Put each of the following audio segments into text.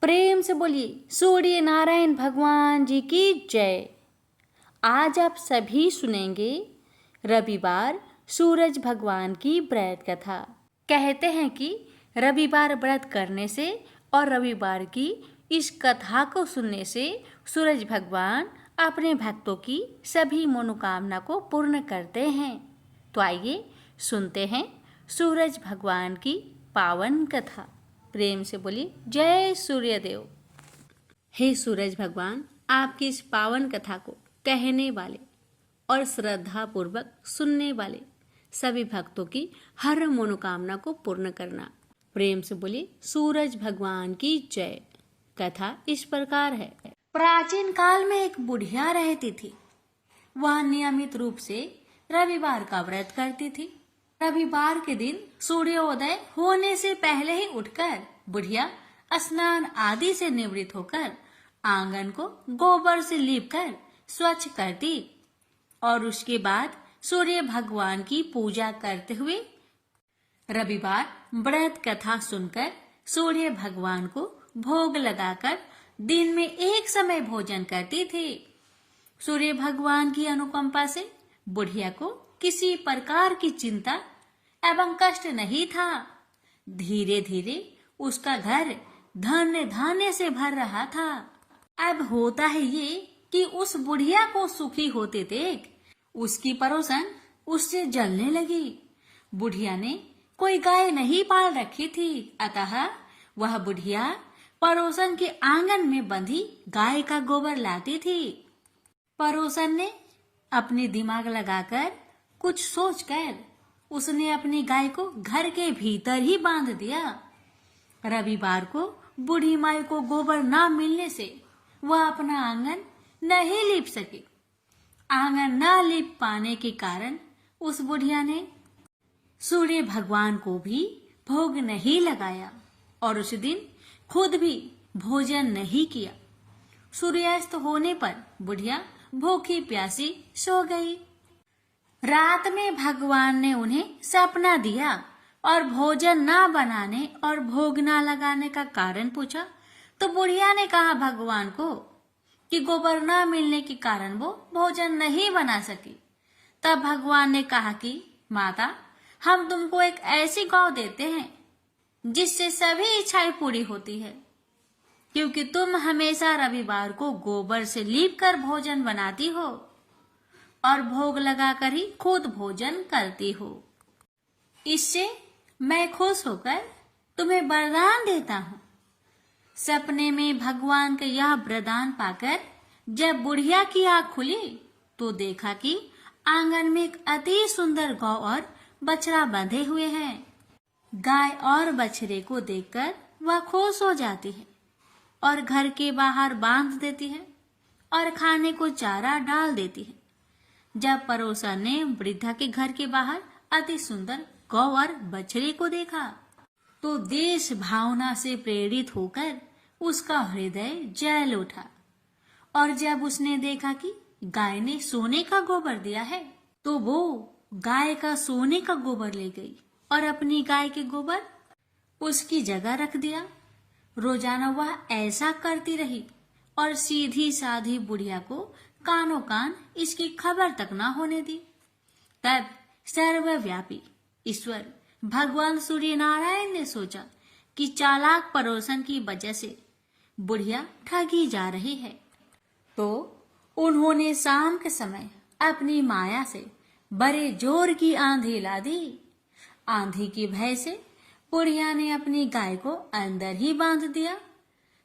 प्रेम से बोलिए सूर्य नारायण भगवान जी की जय। आज आप सभी सुनेंगे रविवार सूरज भगवान की व्रत कथा। कहते हैं कि रविवार व्रत करने से और रविवार की इस कथा को सुनने से सूरज भगवान अपने भक्तों की सभी मनोकामना को पूर्ण करते हैं। तो आइए सुनते हैं सूरज भगवान की पावन कथा। प्रेम से बोलिए जय सूर्यदेव। हे सूरज भगवान, आपकी इस पावन कथा को कहने वाले और श्रद्धा पूर्वक सुनने वाले सभी भक्तों की हर मनोकामना को पूर्ण करना। प्रेम से बोलिए सूरज भगवान की जय। कथा इस प्रकार है। प्राचीन काल में एक बुढ़िया रहती थी। वह नियमित रूप से रविवार का व्रत करती थी। रविवार के दिन सूर्योदय होने से पहले ही उठकर बुढ़िया स्नान आदि से निवृत्त होकर आंगन को गोबर से लीपकर स्वच्छ करती और उसके बाद सूर्य भगवान की पूजा करते हुए रविवार व्रत कथा सुनकर सूर्य भगवान को भोग लगाकर दिन में एक समय भोजन करती थी। सूर्य भगवान की अनुकंपा से बुढ़िया को किसी प्रकार की चिंता एवं कष्ट नहीं था। धीरे धीरे उसका घर धन्य धान्य से भर रहा था। अब होता है ये कि उस बुढ़िया को सुखी होते देख उसकी पड़ोसन उससे जलने लगी। बुढ़िया ने कोई गाय नहीं पाल रखी थी, अतः वह बुढ़िया पड़ोसन के आंगन में बंधी गाय का गोबर लाती थी। पड़ोसन ने अपने दिमाग लगाकर कुछ सोचकर उसने अपनी गाय को घर के भीतर ही बांध दिया। रविवार को बूढ़ी माई को गोबर ना मिलने से वह अपना आंगन नहीं लीप सकी। आंगन ना लीप पाने के कारण उस बुढ़िया ने सूर्य भगवान को भी भोग नहीं लगाया और उस दिन खुद भी भोजन नहीं किया। सूर्यास्त होने पर बुढ़िया भूखी प्यासी सो गई। रात में भगवान ने उन्हें सपना दिया और भोजन ना बनाने और भोग ना लगाने का कारण पूछा तो बुढ़िया ने कहा भगवान को कि गोबर ना मिलने के कारण वो भोजन नहीं बना सकी। तब भगवान ने कहा कि माता, हम तुमको एक ऐसी गौ देते हैं जिससे सभी इच्छाएं पूरी होती है, क्योंकि तुम हमेशा रविवार को गोबर से लीप कर भोजन बनाती हो और भोग लगाकर ही खुद भोजन करती हो। इससे मैं खुश होकर तुम्हें वरदान देता हूँ। सपने में भगवान का यह वरदान पाकर जब बुढ़िया की आँख खुली तो देखा कि आंगन में एक अति सुंदर गौ और बछड़ा बंधे हुए हैं। गाय और बछड़े को देखकर वह खुश हो जाती है और घर के बाहर बांध देती है और खाने को चारा डाल देती है। जब पड़ोसन ने वृद्धा के घर के बाहर अति सुंदर गौ और बछड़े को देखा तो देश भावना से प्रेरित होकर उसका हृदय जल उठा और जब उसने देखा कि गाय ने सोने का गोबर दिया है तो वो गाय का सोने का गोबर ले गई और अपनी गाय के गोबर उसकी जगह रख दिया। रोजाना वह ऐसा करती रही और सीधी साधी बुढ़िया को कानों कान इसकी खबर तक ना होने दी। तब सर्वव्यापी ईश्वर भगवान सूर्य नारायण ने सोचा कि चालाक पड़ोसन की वजह से बुढ़िया ठगी जा रही है, तो उन्होंने शाम के समय अपनी माया से बड़े जोर की आंधी ला दी। आंधी की भय से बुढ़िया ने अपनी गाय को अंदर ही बांध दिया।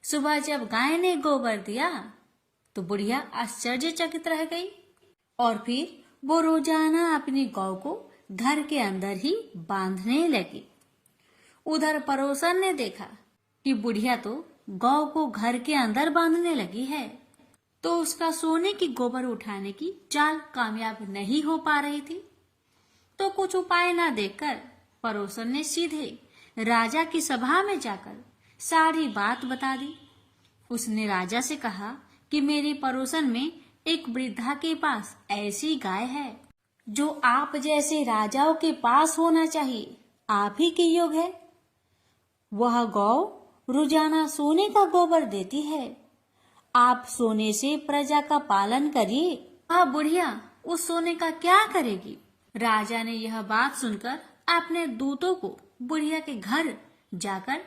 सुबह जब गाय ने गोबर दिया तो बुढ़िया आश्चर्यचकित रह गई और फिर वो रोजाना अपनी गौ को घर के अंदर ही बांधने लगी। उधर पड़ोसन ने देखा कि बुढ़िया तो गौ को घर के अंदर बांधने लगी है, तो उसका सोने की गोबर उठाने की चाल कामयाब नहीं हो पा रही थी। तो कुछ उपाय ना देखकर पड़ोसन ने सीधे राजा की सभा में जाकर सारी बात बता दी। उसने राजा से कहा कि मेरे पड़ोसन में एक वृद्धा के पास ऐसी गाय है जो आप जैसे राजाओं के पास होना चाहिए, आप ही के योग है। वह गौ रोजाना सोने का गोबर देती है। आप सोने से प्रजा का पालन करिए। वह बुढ़िया उस सोने का क्या करेगी? राजा ने यह बात सुनकर अपने दूतों को बुढ़िया के घर जाकर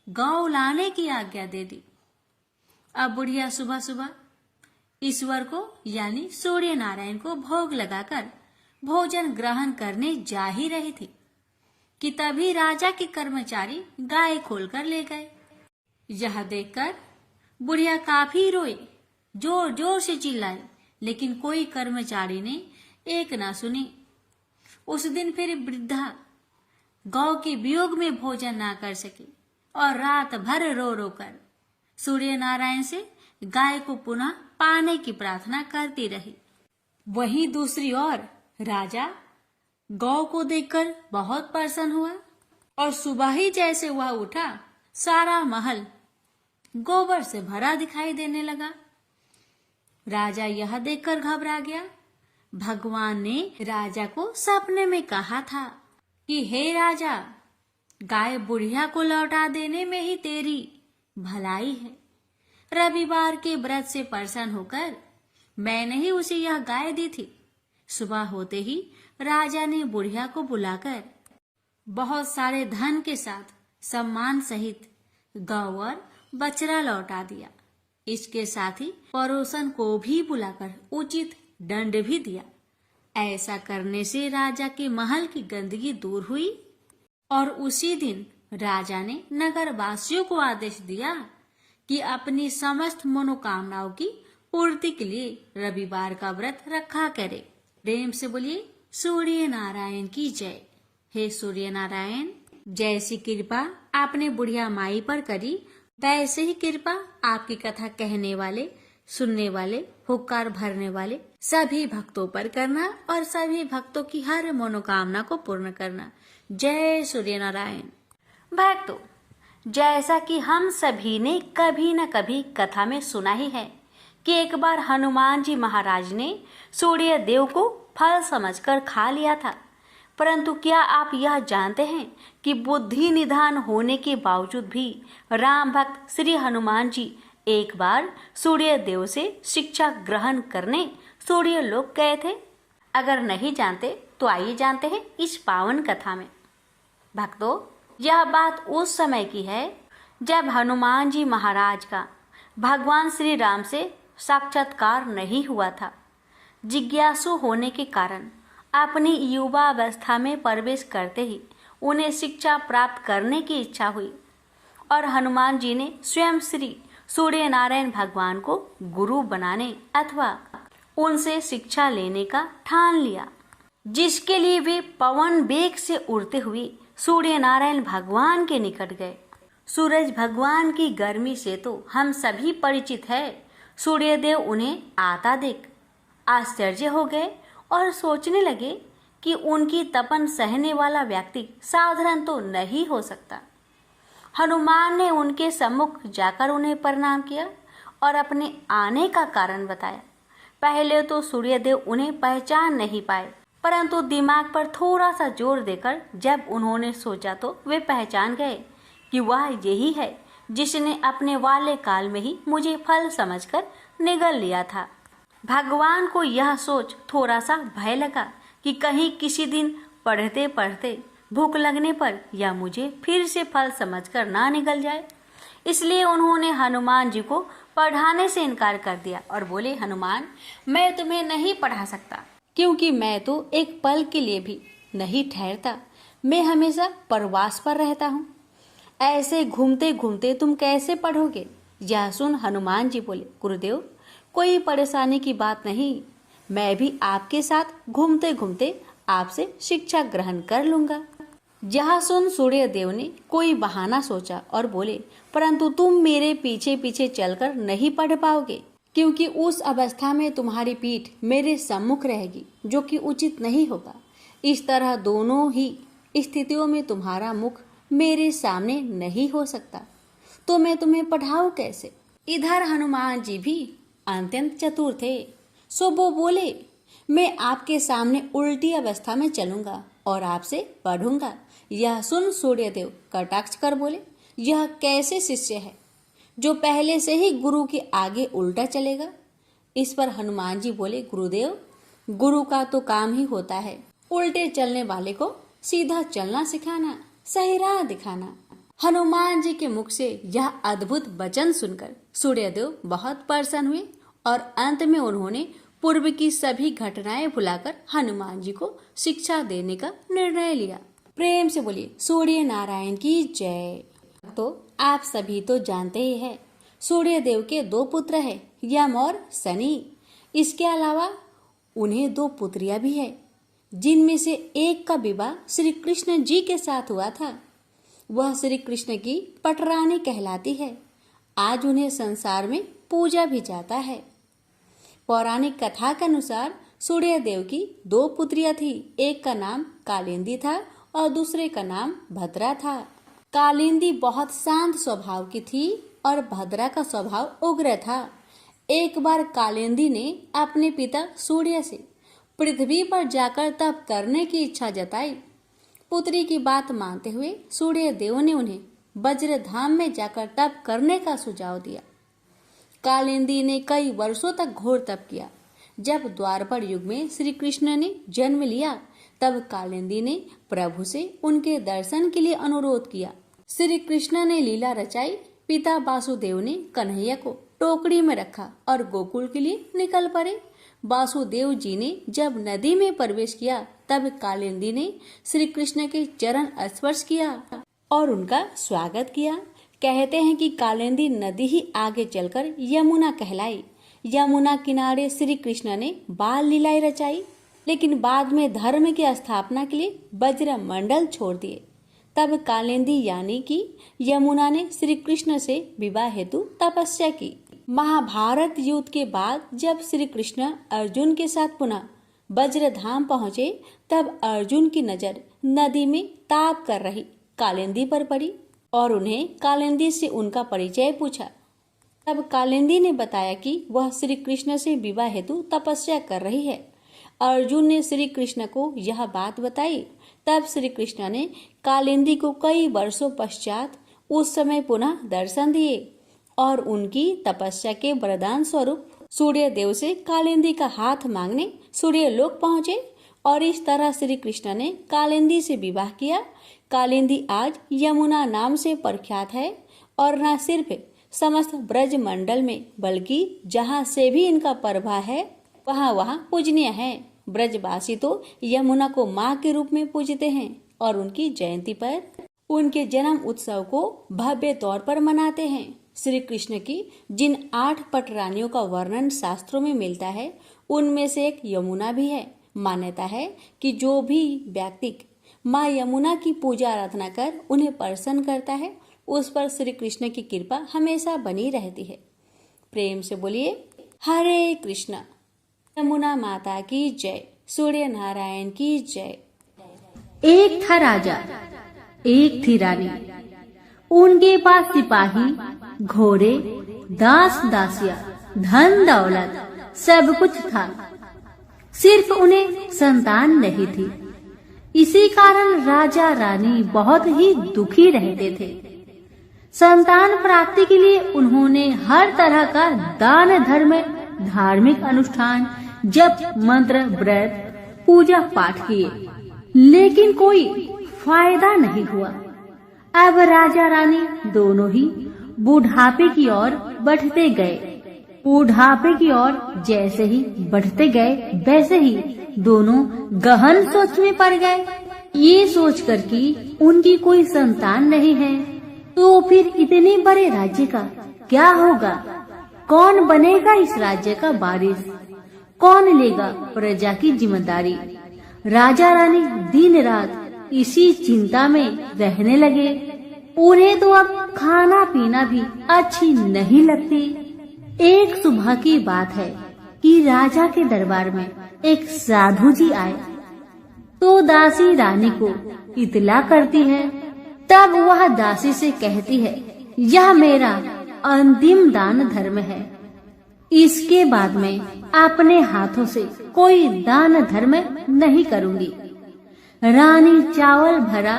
गौ लाने की आज्ञा दे दी। अब बुढ़िया सुबह सुबह ईश्वर को यानी सूर्य नारायण को भोग लगाकर भोजन ग्रहण करने जा ही रही थी कि तभी राजा के कर्मचारी गाय खोलकर ले गए। यह देखकर बुढ़िया काफी रोई, जोर जोर से चिल्लाई, लेकिन कोई कर्मचारी ने एक ना सुनी। उस दिन फिर वृद्धा गौ के वियोग में भोजन ना कर सकी और रात भर रो रो कर सूर्य नारायण से गाय को पुनः पाने की प्रार्थना करती रही। वहीं दूसरी ओर राजा गौ को देखकर बहुत प्रसन्न हुआ और सुबह ही जैसे वह उठा, सारा महल गोबर से भरा दिखाई देने लगा। राजा यह देखकर घबरा गया। भगवान ने राजा को सपने में कहा था कि हे राजा, गाय बुढ़िया को लौटा देने में ही तेरी भलाई है। रविवार के व्रत से प्रसन्न होकर मैंने ही उसे यह गाय दी थी। सुबह होते ही राजा ने बुढ़िया को बुलाकर बहुत सारे धन के साथ सम्मान सहित गौ और बछड़ा लौटा दिया। इसके साथ ही पड़ोसन को भी बुलाकर उचित दंड भी दिया। ऐसा करने से राजा के महल की गंदगी दूर हुई और उसी दिन राजा ने नगर वासियों को आदेश दिया कि अपनी समस्त मनोकामनाओं की पूर्ति के लिए रविवार का व्रत रखा करे। प्रेम से बोलिए सूर्य नारायण की जय। हे सूर्य नारायण, जैसी कृपा आपने बुढ़िया माई पर करी, वैसे ही कृपा आपकी कथा कहने वाले, सुनने वाले, हुक्कार भरने वाले सभी भक्तों पर करना और सभी भक्तों की हर मनोकामना को पूर्ण करना। जय सूर्य नारायण। भक्तों, जैसा कि हम सभी ने कभी न कभी कथा में सुना ही है कि एक बार हनुमान जी महाराज ने सूर्य देव को फल समझकर खा लिया था। परंतु क्या आप यह जानते हैं कि बुद्धि निधान होने के बावजूद भी राम भक्त श्री हनुमान जी एक बार सूर्य देव से शिक्षा ग्रहण करने सूर्य लोक गए थे? अगर नहीं जानते तो आइए जानते हैं इस पावन कथा में। भक्तों, यह बात उस समय की है जब हनुमान जी महाराज का भगवान श्री राम से साक्षात्कार नहीं हुआ था। जिज्ञासु होने के कारण अपनी युवा अवस्था में प्रवेश करते ही उन्हें शिक्षा प्राप्त करने की इच्छा हुई और हनुमान जी ने स्वयं श्री सूर्य नारायण भगवान को गुरु बनाने अथवा उनसे शिक्षा लेने का ठान लिया, जिसके लिए वे पवन वेग से उड़ते हुए सूर्य नारायण भगवान के निकट गए। सूरज भगवान की गर्मी से तो हम सभी परिचित है। सूर्यदेव उन्हें आता देख आश्चर्य हो गए और सोचने लगे कि उनकी तपन सहने वाला व्यक्ति साधारण तो नहीं हो सकता। हनुमान ने उनके सम्मुख जाकर उन्हें प्रणाम किया और अपने आने का कारण बताया। पहले तो सूर्यदेव उन्हें पहचान नहीं पाए, परंतु दिमाग पर थोड़ा सा जोर देकर जब उन्होंने सोचा तो वे पहचान गए कि वह यही है जिसने अपने वाले काल में ही मुझे फल समझकर निगल लिया था। भगवान को यह सोच थोड़ा सा भय लगा कि कहीं किसी दिन पढ़ते पढ़ते भूख लगने पर यह मुझे फिर से फल समझकर ना निगल जाए। इसलिए उन्होंने हनुमान जी को पढ़ाने से इनकार कर दिया और बोले, हनुमान, मैं तुम्हें नहीं पढ़ा सकता, क्योंकि मैं तो एक पल के लिए भी नहीं ठहरता। मैं हमेशा प्रवास पर रहता हूँ। ऐसे घूमते घूमते तुम कैसे पढ़ोगे? यह सुन हनुमान जी बोले, गुरुदेव, कोई परेशानी की बात नहीं, मैं भी आपके साथ घूमते घूमते आपसे शिक्षा ग्रहण कर लूंगा। यह सुन सूर्यदेव ने कोई बहाना सोचा और बोले, परंतु तुम मेरे पीछे पीछे चलकर नहीं पढ़ पाओगे, क्योंकि उस अवस्था में तुम्हारी पीठ मेरे सम्मुख रहेगी, जो कि उचित नहीं होगा। इस तरह दोनों ही स्थितियों में तुम्हारा मुख मेरे सामने नहीं हो सकता, तो मैं तुम्हें पढ़ाऊं कैसे? इधर हनुमान जी भी अत्यंत चतुर थे, सो वो बोले, मैं आपके सामने उल्टी अवस्था में चलूंगा और आपसे पढ़ूंगा। यह सुन सूर्यदेव कटाक्ष कर बोले, यह कैसे शिष्य है जो पहले से ही गुरु के आगे उल्टा चलेगा। इस पर हनुमान जी बोले, गुरुदेव, गुरु का तो काम ही होता है उल्टे चलने वाले को सीधा चलना सिखाना, सही राह दिखाना। हनुमान जी के मुख से यह अद्भुत वचन सुनकर सूर्यदेव बहुत प्रसन्न हुए और अंत में उन्होंने पूर्व की सभी घटनाएं भुलाकर हनुमान जी को शिक्षा देने का निर्णय लिया। प्रेम से बोलिए सूर्य नारायण की जय। तो आप सभी तो जानते ही हैं, सूर्य देव के 2 पुत्र हैं, यम और शनि। इसके अलावा उन्हें 2 पुत्रियां भी है, जिनमें से एक का विवाह श्री कृष्ण जी के साथ हुआ था। वह श्री कृष्ण की पटरानी कहलाती है। आज उन्हें संसार में पूजा भी जाता है। पौराणिक कथा के अनुसार सूर्य देव की 2 पुत्रियां थी। एक का नाम कालिंदी था और दूसरे का नाम भद्रा था। कालिंदी बहुत शांत स्वभाव की थी और भद्रा का स्वभाव उग्र था। एक बार कालिंदी ने अपने पिता सूर्य से पृथ्वी पर जाकर तप करने की इच्छा जताई। पुत्री की बात मानते हुए सूर्य देव ने उन्हें वज्रधाम में जाकर तप करने का सुझाव दिया। कालिंदी ने कई वर्षों तक घोर तप किया। जब द्वापर युग में श्री कृष्ण ने जन्म लिया, तब कालिंदी ने प्रभु से उनके दर्शन के लिए अनुरोध किया। श्री कृष्ण ने लीला रचाई। पिता वासुदेव ने कन्हैया को टोकरी में रखा और गोकुल के लिए निकल पड़े। वासुदेव जी ने जब नदी में प्रवेश किया, तब कालिंदी ने श्री कृष्ण के चरण स्पर्श किया और उनका स्वागत किया। कहते हैं कि कालिंदी नदी ही आगे चलकर यमुना कहलाई। यमुना किनारे श्री कृष्ण ने बाल लीलाएं रचाई, लेकिन बाद में धर्म की स्थापना के लिए वज्र मंडल छोड़ दिए। तब कालिंदी यानी कि यमुना ने श्री कृष्ण से विवाह हेतु तपस्या की। महाभारत युद्ध के बाद जब श्री कृष्ण अर्जुन के साथ पुनः वज्रधाम पहुँचे, तब अर्जुन की नजर नदी में ताप कर रही कालिंदी पर पड़ी और उन्हें कालिंदी से उनका परिचय पूछा। तब कालिंदी ने बताया कि वह श्री कृष्ण से विवाह हेतु तपस्या कर रही है। अर्जुन ने श्री कृष्ण को यह बात बताई। तब श्री कृष्ण ने कालिंदी को कई वर्षों पश्चात उस समय पुनः दर्शन दिए और उनकी तपस्या के वरदान स्वरूप सूर्य देव से कालिंदी का हाथ मांगने सूर्य लोक पहुँचे और इस तरह श्री कृष्ण ने कालिंदी से विवाह किया। कालिंदी आज यमुना नाम से प्रख्यात है और न सिर्फ समस्त ब्रज मंडल में बल्कि जहाँ से भी इनका प्रभाव है वहाँ पूजनीय है। ब्रजवासी तो यमुना को माँ के रूप में पूजते हैं और उनकी जयंती पर उनके जन्म उत्सव को भव्य तौर पर मनाते हैं। श्री कृष्ण की जिन 8 पटरानियों का वर्णन शास्त्रों में मिलता है, उनमें से एक यमुना भी है। मान्यता है कि जो भी व्यक्ति माँ यमुना की पूजा आराधना कर उन्हें प्रसन्न करता है, उस पर श्री कृष्ण की कृपा हमेशा बनी रहती है। प्रेम से बोलिए हरे कृष्ण। यमुना माता की जय। सूर्य नारायण की जय। एक था राजा, एक थी रानी। उनके पास सिपाही, घोड़े, दास दासिया, धन दौलत सब कुछ था। सिर्फ उन्हें संतान नहीं थी। इसी कारण राजा रानी बहुत ही दुखी रहते थे। संतान प्राप्ति के लिए उन्होंने हर तरह का दान धर्म, धार्मिक अनुष्ठान, जप, मंत्र, व्रत, पूजा पाठ किए, लेकिन कोई फायदा नहीं हुआ। अब राजा रानी दोनों ही बुढ़ापे की ओर बढ़ते गए। बुढ़ापे की ओर जैसे ही बढ़ते गए, वैसे ही दोनों गहन सोच में पड़ गए। ये सोचकर कि उनकी कोई संतान नहीं है, तो फिर इतने बड़े राज्य का क्या होगा? कौन बनेगा इस राज्य का वारिस? कौन लेगा प्रजा की जिम्मेदारी? राजा रानी दिन रात इसी चिंता में रहने लगे। उन्हें तो अब खाना पीना भी अच्छी नहीं लगती। एक सुबह की बात है कि राजा के दरबार में एक साधु जी आए तो दासी रानी को इतला करती है। तब वह दासी से कहती है, यह मेरा अंतिम दान धर्म है। इसके बाद मैं अपने हाथों से कोई दान धर्म नहीं करूंगी। रानी चावल भरा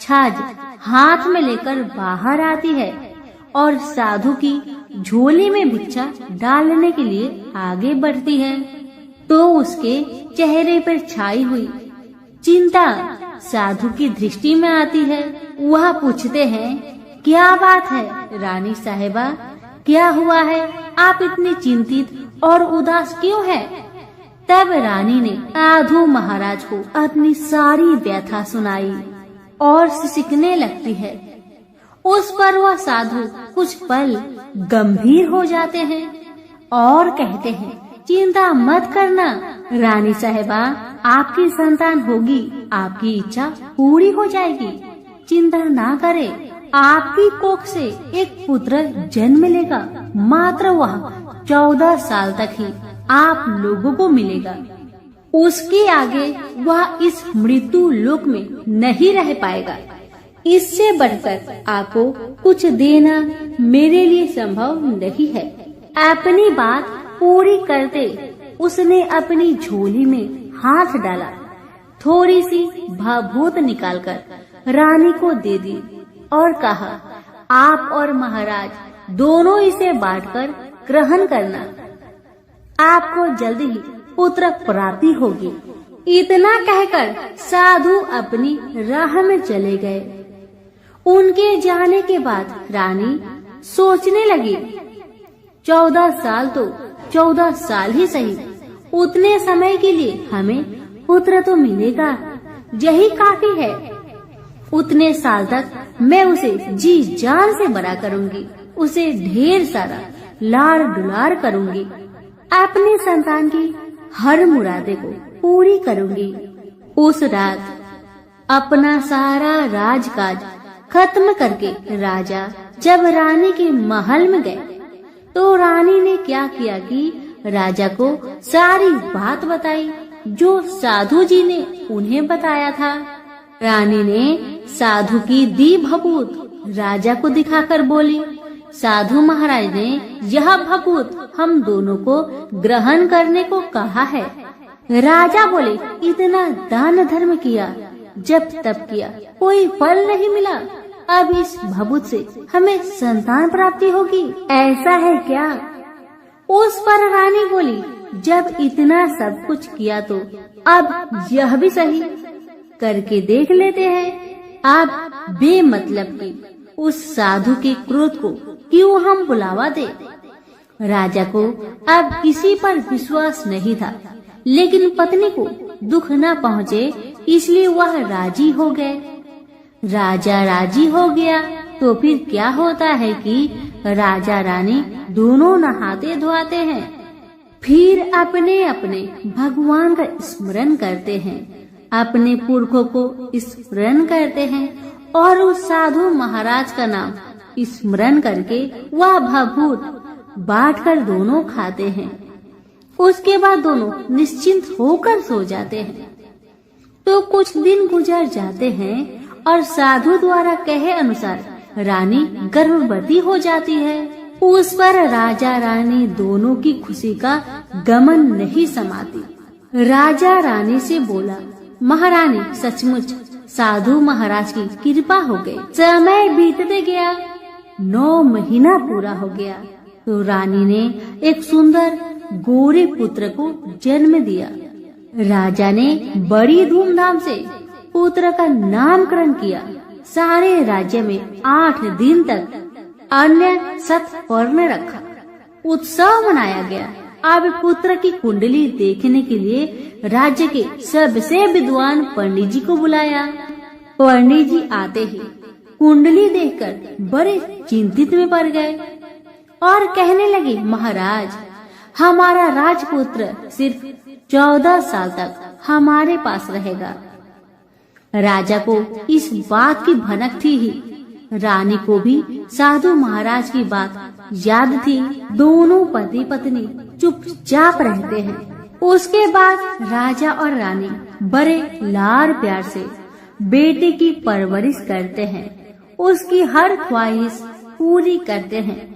छाछ हाथ में लेकर बाहर आती है और साधु की झोली में भिक्षा डालने के लिए आगे बढ़ती है तो उसके चेहरे पर छाई हुई चिंता साधु की दृष्टि में आती है। वह पूछते हैं, क्या बात है रानी साहिबा, क्या हुआ है, आप इतनी चिंतित और उदास क्यों हैं? तब रानी ने साधु महाराज को अपनी सारी व्यथा सुनाई और सिसकने लगती है। उस पर वह साधु कुछ पल गंभीर हो जाते हैं और कहते हैं, चिंता मत करना रानी साहिबा, आपकी संतान होगी, आपकी इच्छा पूरी हो जाएगी, चिंता ना करें, आपकी कोख से एक पुत्र जन्म लेगा, मात्र वह 14 साल तक ही आप लोगों को मिलेगा, उसके आगे वह इस मृत्यु लोक में नहीं रह पाएगा। इससे बढ़कर आपको कुछ देना मेरे लिए संभव नहीं है। अपनी बात पूरी करते उसने अपनी झोली में हाथ डाला, थोड़ी सी भाभूत निकालकर रानी को दे दी और कहा, आप और महाराज दोनों इसे बांटकर ग्रहण करना, आपको जल्दी ही पुत्र प्राप्ति होगी। इतना कहकर साधु अपनी राह में चले गए। उनके जाने के बाद रानी सोचने लगी, 14 साल तो 14 साल ही सही, उतने समय के लिए हमें पुत्र तो मिलेगा, यही काफी है। उतने साल तक मैं उसे जी जान से बड़ा करूंगी, उसे ढेर सारा लाड़ दुलार करूंगी, अपनी संतान की हर मुरादे को पूरी करूंगी। उस रात अपना सारा राजकाज खत्म करके राजा जब रानी के महल में गए तो रानी ने क्या किया कि राजा को सारी बात बताई जो साधु जी ने उन्हें बताया था। रानी ने साधु की दी भभूत राजा को दिखाकर बोली, साधु महाराज ने यह भभूत हम दोनों को ग्रहण करने को कहा है। राजा बोले, इतना दान धर्म किया, जब तब किया, कोई फल नहीं मिला, अब इस भभूत से हमें संतान प्राप्ति होगी, ऐसा है क्या? उस पर रानी बोली, जब इतना सब कुछ किया तो अब यह भी सही करके देख लेते हैं। आप बेमतलब की उस साधु के क्रोध को क्यों हम बुलावा दे? राजा को अब किसी पर विश्वास नहीं था, लेकिन पत्नी को दुख न पहुँचे इसलिए वह राजी हो गए। राजा राजी हो गया तो फिर क्या होता है कि राजा रानी दोनों नहाते धोआते हैं, फिर अपने अपने भगवान का स्मरण करते हैं, अपने पुरखों को स्मरण करते हैं और उस साधु महाराज का नाम स्मरण करके वह भभूत बांटकर दोनों खाते हैं। उसके बाद दोनों निश्चिंत होकर सो जाते हैं। तो कुछ दिन गुजर जाते हैं और साधु द्वारा कहे अनुसार रानी गर्भवती हो जाती है। उस पर राजा रानी दोनों की खुशी का गमन नहीं समाती। राजा रानी से बोला, महारानी सचमुच साधु महाराज की कृपा हो गई। समय बीतते गया, 9 महीना पूरा हो गया तो रानी ने एक सुंदर गोरे पुत्र को जन्म दिया। राजा ने बड़ी धूमधाम से पुत्र का नामकरण किया। सारे राज्य में 8 दिन तक अन्य सत्कर्म रखा, उत्सव मनाया गया। अब पुत्र की कुंडली देखने के लिए राज्य के सबसे विद्वान पंडित जी को बुलाया। पंडित जी आते ही कुंडली देखकर बड़े चिंतित में पड़ गए और कहने लगे, महाराज हमारा राजपुत्र सिर्फ 14 साल तक हमारे पास रहेगा। राजा को इस बात की भनक थी ही, रानी को भी साधु महाराज की बात याद थी। दोनों पति पत्नी चुपचाप रहते हैं। उसके बाद राजा और रानी बड़े लाड़ प्यार से बेटे की परवरिश करते हैं, उसकी हर ख्वाहिश पूरी करते हैं।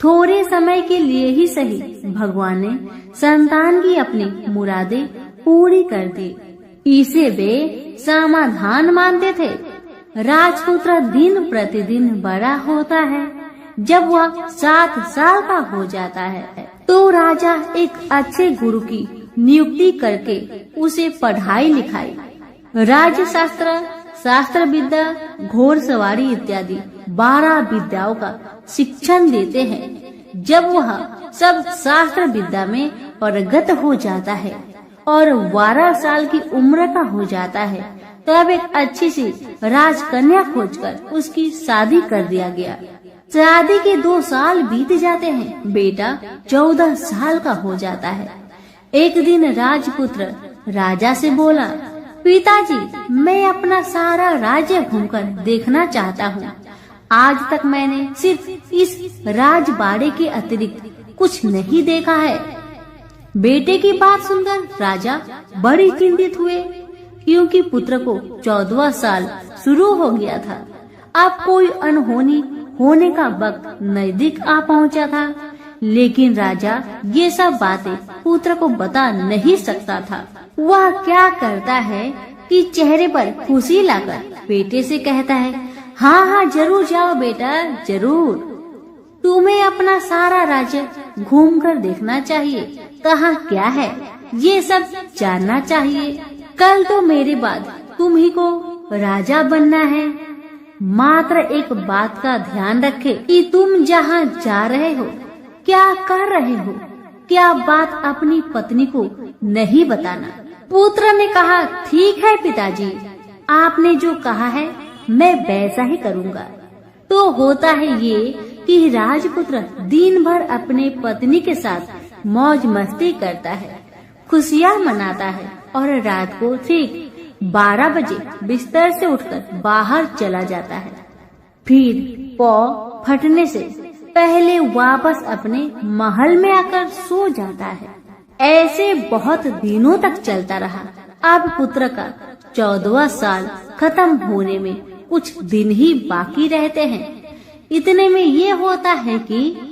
थोड़े समय के लिए ही सही भगवान ने संतान की अपनी मुरादें पूरी कर दी। इसे वे समाधान मानते थे। राजपुत्र दिन प्रतिदिन बड़ा होता है। जब वह 7 साल का हो जाता है तो राजा एक अच्छे गुरु की नियुक्ति करके उसे पढ़ाई लिखाई, राज्य शास्त्र, शास्त्र विद्या, घोड़सवारी इत्यादि 12 विद्याओं का शिक्षण देते हैं। जब वह सब शास्त्र विद्या में पारंगत हो जाता है और 12 साल की उम्र का हो जाता है तब एक अच्छी सी राजकन्या खोजकर उसकी शादी कर दिया गया। शादी के 2 साल बीत जाते हैं, बेटा 14 साल का हो जाता है। एक दिन राजपुत्र राजा से बोला, पिताजी, मैं अपना सारा राज्य घूमकर देखना चाहता हूँ। आज तक मैंने सिर्फ इस राजबाड़े के अतिरिक्त कुछ नहीं देखा है। बेटे की बात सुनकर राजा बड़ी चिंतित हुए, क्योंकि पुत्र को 14वां साल शुरू हो गया था। अब कोई अनहोनी होने का वक्त नजदीक आ पहुंचा था, लेकिन राजा ये सब बातें पुत्र को बता नहीं सकता था। वह क्या करता है कि चेहरे पर खुशी लाकर बेटे से कहता है, हाँ हाँ जरूर जाओ बेटा, जरूर। तुम्हें अपना सारा राज्य घूमकर देखना चाहिए, कहाँ क्या है ये सब जानना चाहिए। कल तो मेरे बाद तुम ही को राजा बनना है। मात्र एक बात का ध्यान रखे कि तुम जहाँ जा रहे हो, क्या कर रहे हो, क्या बात अपनी पत्नी को नहीं बताना। पुत्र ने कहा, ठीक है पिताजी, आपने जो कहा है मैं वैसा ही करूँगा। तो होता है ये कि राजपुत्र दिन भर अपने पत्नी के साथ मौज मस्ती करता है, खुशियाँ मनाता है और रात को ठीक 12 बजे बिस्तर से उठकर बाहर चला जाता है। फिर पौ फटने से पहले वापस अपने महल में आकर सो जाता है। ऐसे बहुत दिनों तक चलता रहा। अब पुत्र का 14वां साल खत्म होने में कुछ दिन ही बाकी रहते हैं। इतने में ये होता है कि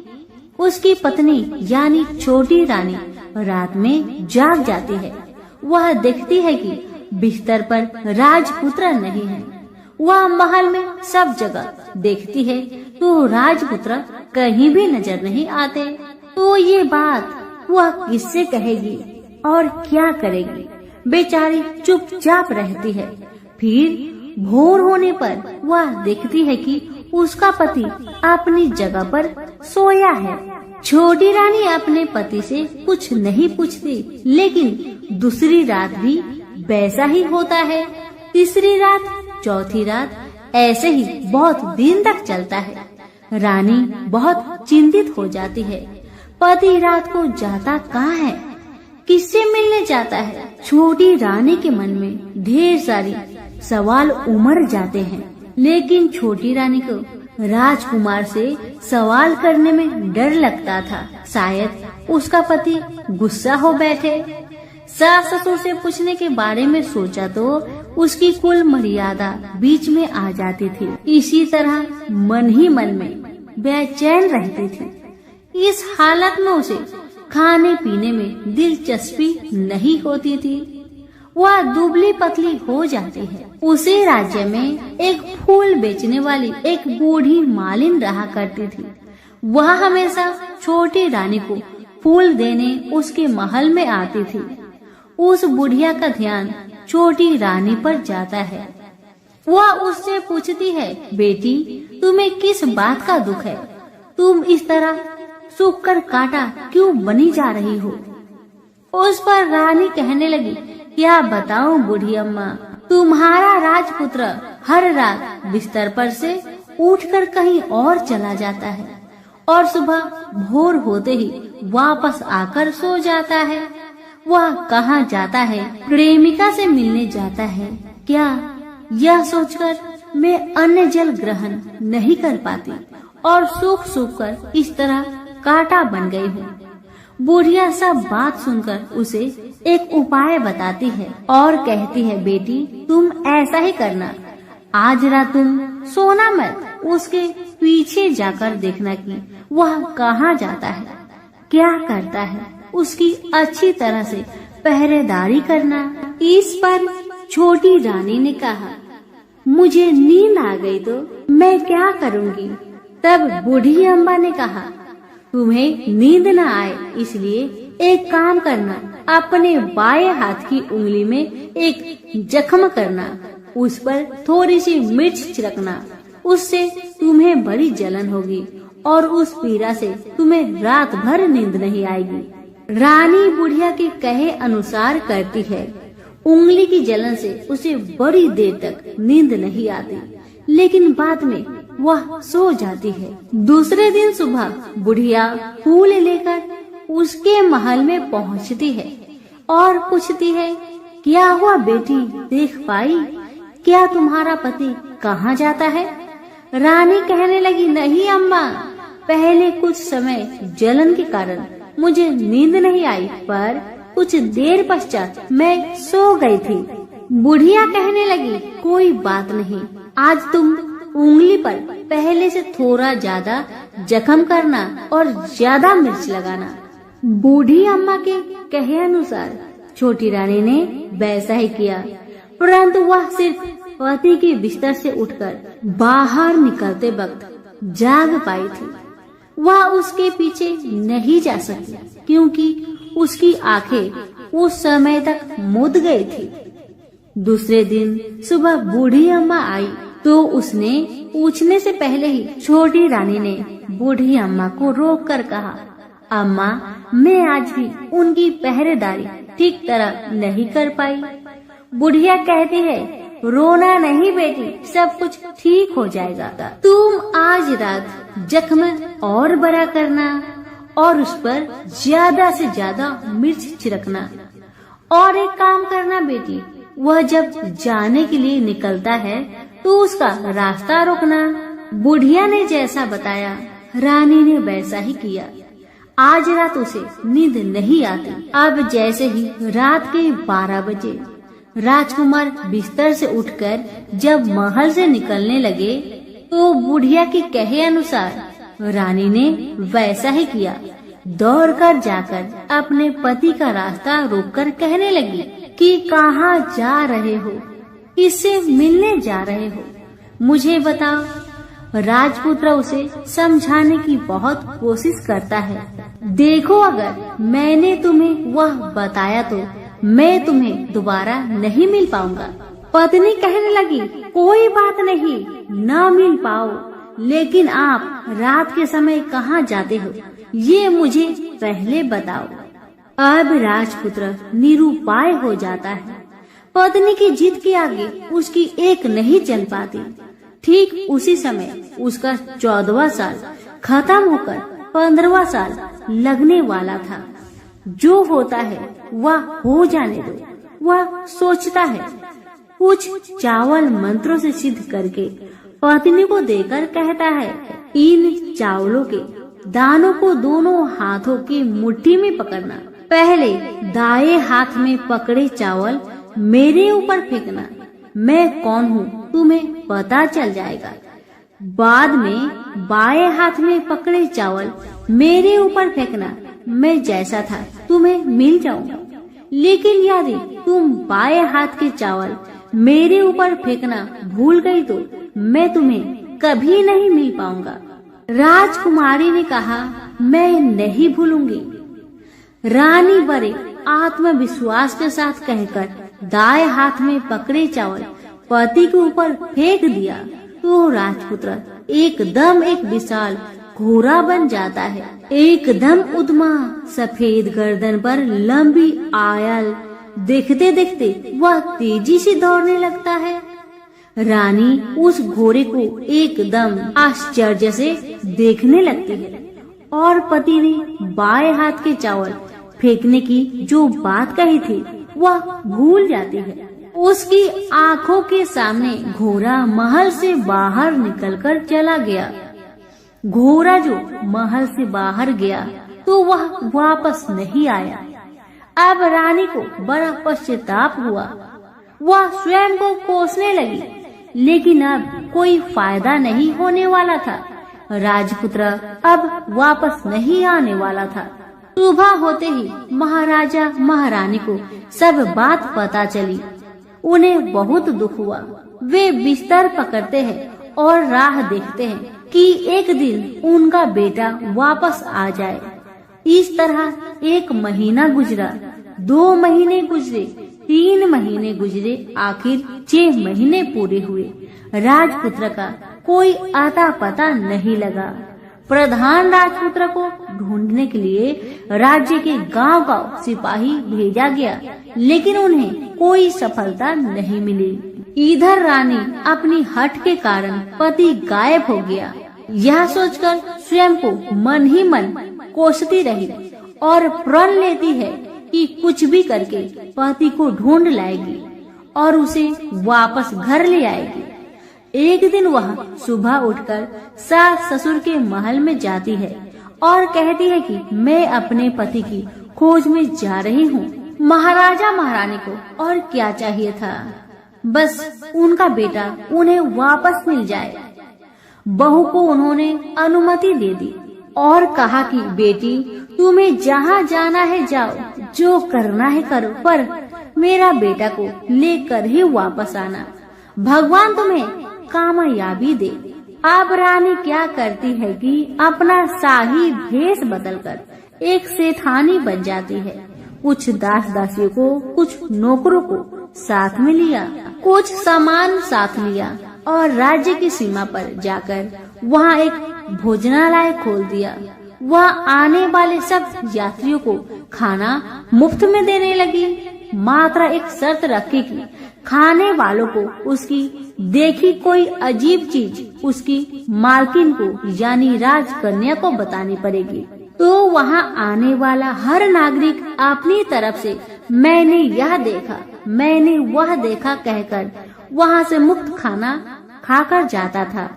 उसकी पत्नी यानी छोटी रानी रात में जाग जाती है। वह देखती है कि बिस्तर पर राजपुत्र नहीं है। वह महल में सब जगह देखती है तो राजपुत्र कहीं भी नजर नहीं आते। तो ये बात वह किससे कहेगी और क्या करेगी? बेचारी चुपचाप रहती है। फिर भोर होने पर वह देखती है कि उसका पति अपनी जगह पर सोया है। छोटी रानी अपने पति से कुछ नहीं पूछती, लेकिन दूसरी रात भी वैसा ही होता है। तीसरी रात, चौथी रात, ऐसे ही बहुत दिन तक चलता है। रानी बहुत चिंतित हो जाती है। पति रात को जाता कहाँ है, किससे मिलने जाता है? छोटी रानी के मन में ढेर सारी सवाल उमड़ जाते हैं, लेकिन छोटी रानी को राजकुमार से सवाल करने में डर लगता था। शायद उसका पति गुस्सा हो बैठे। सास ससुर से पूछने के बारे में सोचा तो उसकी कुल मर्यादा बीच में आ जाती थी। इसी तरह मन ही मन में बेचैन रहती थी। इस हालत में उसे खाने पीने में दिलचस्पी नहीं होती थी। वह दुबली पतली हो जाती है। उसी राज्य में एक फूल बेचने वाली एक बूढ़ी मालिन रहा करती थी। वह हमेशा छोटी रानी को फूल देने उसके महल में आती थी। उस बुढ़िया का ध्यान छोटी रानी पर जाता है। वह उससे पूछती है, बेटी तुम्हें किस बात का दुख है? तुम इस तरह सूख कर काटा क्यों बनी जा रही हो? उस पर रानी कहने लगी, क्या बताऊं बूढ़ी अम्मा, तुम्हारा राजपुत्र हर रात बिस्तर पर से उठकर कहीं और चला जाता है और सुबह भोर होते ही वापस आकर सो जाता है। वह कहाँ जाता है? प्रेमिका से मिलने जाता है क्या? यह सोचकर मैं अन्न जल ग्रहण नहीं कर पाती और सूख सूख कर इस तरह कांटा बन गई हूँ। बुढ़िया सब बात सुनकर उसे एक उपाय बताती है और कहती है, बेटी तुम ऐसा ही करना, आज रात तुम सोना मत, उसके पीछे जाकर देखना कि वह कहाँ जाता है, क्या करता है, उसकी अच्छी तरह से पहरेदारी करना। इस पर छोटी रानी ने कहा, मुझे नींद आ गई तो मैं क्या करूँगी। तब बूढ़ी अम्मा ने कहा, तुम्हें नींद न आए इसलिए एक काम करना, अपने बाएं हाथ की उंगली में एक जख्म करना, उस पर थोड़ी सी मिर्च छिड़कना, उससे तुम्हें बड़ी जलन होगी और उस पीड़ा से तुम्हें रात भर नींद नहीं आएगी। रानी बुढ़िया के कहे अनुसार करती है। उंगली की जलन से उसे बड़ी देर तक नींद नहीं आती, लेकिन बाद में वह सो जाती है। दूसरे दिन सुबह बुढ़िया फूल लेकर उसके महल में पहुंचती है और पूछती है, क्या हुआ बेटी, देख पाई? क्या तुम्हारा पति कहाँ जाता है? रानी कहने लगी, नहीं अम्मा, पहले कुछ समय जलन के कारण मुझे नींद नहीं आई, पर कुछ देर पश्चात मैं सो गई थी। बुढ़िया कहने लगी, कोई बात नहीं, आज तुम उंगली पर पहले से थोड़ा ज्यादा जख्म करना और ज्यादा मिर्च लगाना। बूढ़ी अम्मा के कहे अनुसार छोटी रानी ने वैसा ही किया, परंतु वह सिर्फ पति के बिस्तर से उठकर बाहर निकलते वक्त जाग पाई थी। वह उसके पीछे नहीं जा सकती क्योंकि उसकी आंखें उस समय तक मुद गई थी। दूसरे दिन सुबह बूढ़ी अम्मा आई तो उसने पूछने से पहले ही छोटी रानी ने बूढ़ी अम्मा को रोक कर कहा, अम्मा, मैं आज भी उनकी पहरेदारी ठीक तरह नहीं कर पाई। बुढ़िया कहती है, रोना नहीं बेटी, सब कुछ ठीक हो जाएगा। तुम आज रात जख्म और बड़ा करना और उस पर ज्यादा से ज्यादा मिर्च छिड़कना। और एक काम करना बेटी, वह जब जाने के लिए निकलता है तो उसका रास्ता रोकना। बुढ़िया ने जैसा बताया रानी ने वैसा ही किया। आज रात उसे नींद नहीं आती। अब जैसे ही रात के 12 बजे राजकुमार बिस्तर से उठकर जब महल से निकलने लगे तो बुढ़िया के कहे अनुसार रानी ने वैसा ही किया। दौड़कर जाकर अपने पति का रास्ता रोककर कहने लगी कि कहाँ जा रहे हो, किससे मिलने जा रहे हो, मुझे बताओ। राजपुत्र उसे समझाने की बहुत कोशिश करता है। देखो, अगर मैंने तुम्हें वह बताया तो मैं तुम्हें दोबारा नहीं मिल पाऊंगा। पत्नी कहने लगी, कोई बात नहीं, न मिल पाओ, लेकिन आप रात के समय कहाँ जाते हो ये मुझे पहले बताओ। अब राजपुत्र निरुपाय हो जाता है। पत्नी की जिद के आगे उसकी एक नहीं चल पाती। ठीक उसी समय उसका 14वां साल खत्म होकर 15वां साल लगने वाला था। जो होता है वह हो जाने दो, वह सोचता है। कुछ चावल मंत्रों से सिद्ध करके पत्नी को देकर कहता है, इन चावलों के दानों को दोनों हाथों की मुट्ठी में पकड़ना। पहले दाएं हाथ में पकड़े चावल मेरे ऊपर फेंकना, मैं कौन हूँ तुम्हें पता चल जाएगा। बाद में बाएं हाथ में पकड़े चावल मेरे ऊपर फेंकना, मैं जैसा था तुम्हें मिल जाऊंगा। लेकिन यदि तुम बाएं हाथ के चावल मेरे ऊपर फेंकना भूल गई तो मैं तुम्हें कभी नहीं मिल पाऊंगा। राजकुमारी ने कहा, मैं नहीं भूलूंगी। रानी बड़े आत्मविश्वास के साथ कहकर दाएं हाथ में पकड़े चावल पति के ऊपर फेंक दिया तो राजपुत्र एकदम एक विशाल घोड़ा बन जाता है। एकदम उद्यमा सफेद गर्दन पर लंबी आयल, देखते देखते वह तेजी से दौड़ने लगता है। रानी उस घोड़े को एकदम आश्चर्य से देखने लगती है और पति ने बाएं हाथ के चावल फेंकने की जो बात कही थी वह भूल जाती है। उसकी आंखों के सामने घोड़ा महल से बाहर निकलकर चला गया। घोड़ा जो महल से बाहर गया तो वह वापस नहीं आया। अब रानी को बड़ा पश्चाताप हुआ। वह स्वयं को कोसने लगी, लेकिन अब कोई फायदा नहीं होने वाला था। राजपुत्र अब वापस नहीं आने वाला था। सुबह होते ही महाराजा महारानी को सब बात पता चली। उन्हें बहुत दुख हुआ। वे बिस्तर पकड़ते हैं और राह देखते हैं कि एक दिन उनका बेटा वापस आ जाए। इस तरह 1 महीना गुजरा, 2 महीने गुजरे, 3 महीने गुजरे, आखिर 6 महीने पूरे हुए। राजपुत्र का कोई आता पता नहीं लगा। प्रधान राजपुत्र को ढूंढने के लिए राज्य के गांव-गांव सिपाही भेजा गया, लेकिन उन्हें कोई सफलता नहीं मिली। इधर रानी अपनी हठ के कारण पति गायब हो गया, यह सोचकर स्वयं को मन ही मन कोसती रही और प्रण लेती है कि कुछ भी करके पति को ढूंढ लाएगी और उसे वापस घर ले आएगी। एक दिन वह सुबह उठकर सास ससुर के महल में जाती है और कहती है कि मैं अपने पति की खोज में जा रही हूँ। महाराजा महारानी को और क्या चाहिए था, बस उनका बेटा उन्हें वापस मिल जाए। बहू को उन्होंने अनुमति दे दी और कहा कि बेटी तुम्हें जहाँ जाना है जाओ, जो करना है करो, पर मेरा बेटा को लेकर ही वापस आना। भगवान तुम्हें कामयाबी दे। अब रानी क्या करती है कि अपना शाही भेष बदलकर एक सेठानी बन जाती है। कुछ दास दासियों को, कुछ नौकरों को साथ में लिया, कुछ सामान साथ लिया और राज्य की सीमा पर जाकर वहाँ एक भोजनालय खोल दिया। वह आने वाले सब यात्रियों को खाना मुफ्त में देने लगी। मात्र एक शर्त रखी कि खाने वालों को उसकी देखी कोई अजीब चीज उसकी मालकिन को यानी राजकन्या को बतानी पड़ेगी। तो वहाँ आने वाला हर नागरिक अपनी तरफ से मैंने यह देखा, मैंने वह देखा कहकर वहाँ से मुफ्त खाना खाकर जाता था।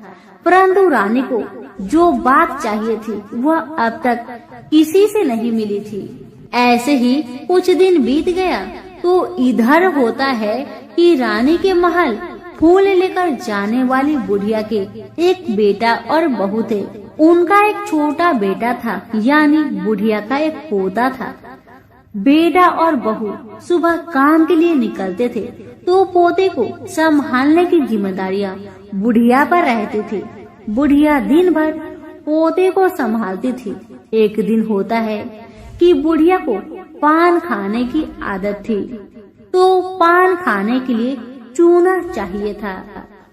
परंतु रानी को जो बात चाहिए थी वह अब तक किसी से नहीं मिली थी। ऐसे ही कुछ दिन बीत गया तो इधर होता है कि रानी के महल फूल लेकर जाने वाली बुढ़िया के एक बेटा और बहू थे। उनका एक छोटा बेटा था, यानी बुढ़िया का एक पोता था। बेटा और बहू सुबह काम के लिए निकलते थे तो पोते को संभालने की जिम्मेदारियां बुढ़िया पर रहती थी। बुढ़िया दिन भर पोते को संभालती थी। एक दिन होता है कि बुढ़िया को पान खाने की आदत थी, तो पान खाने के लिए चूना चाहिए था।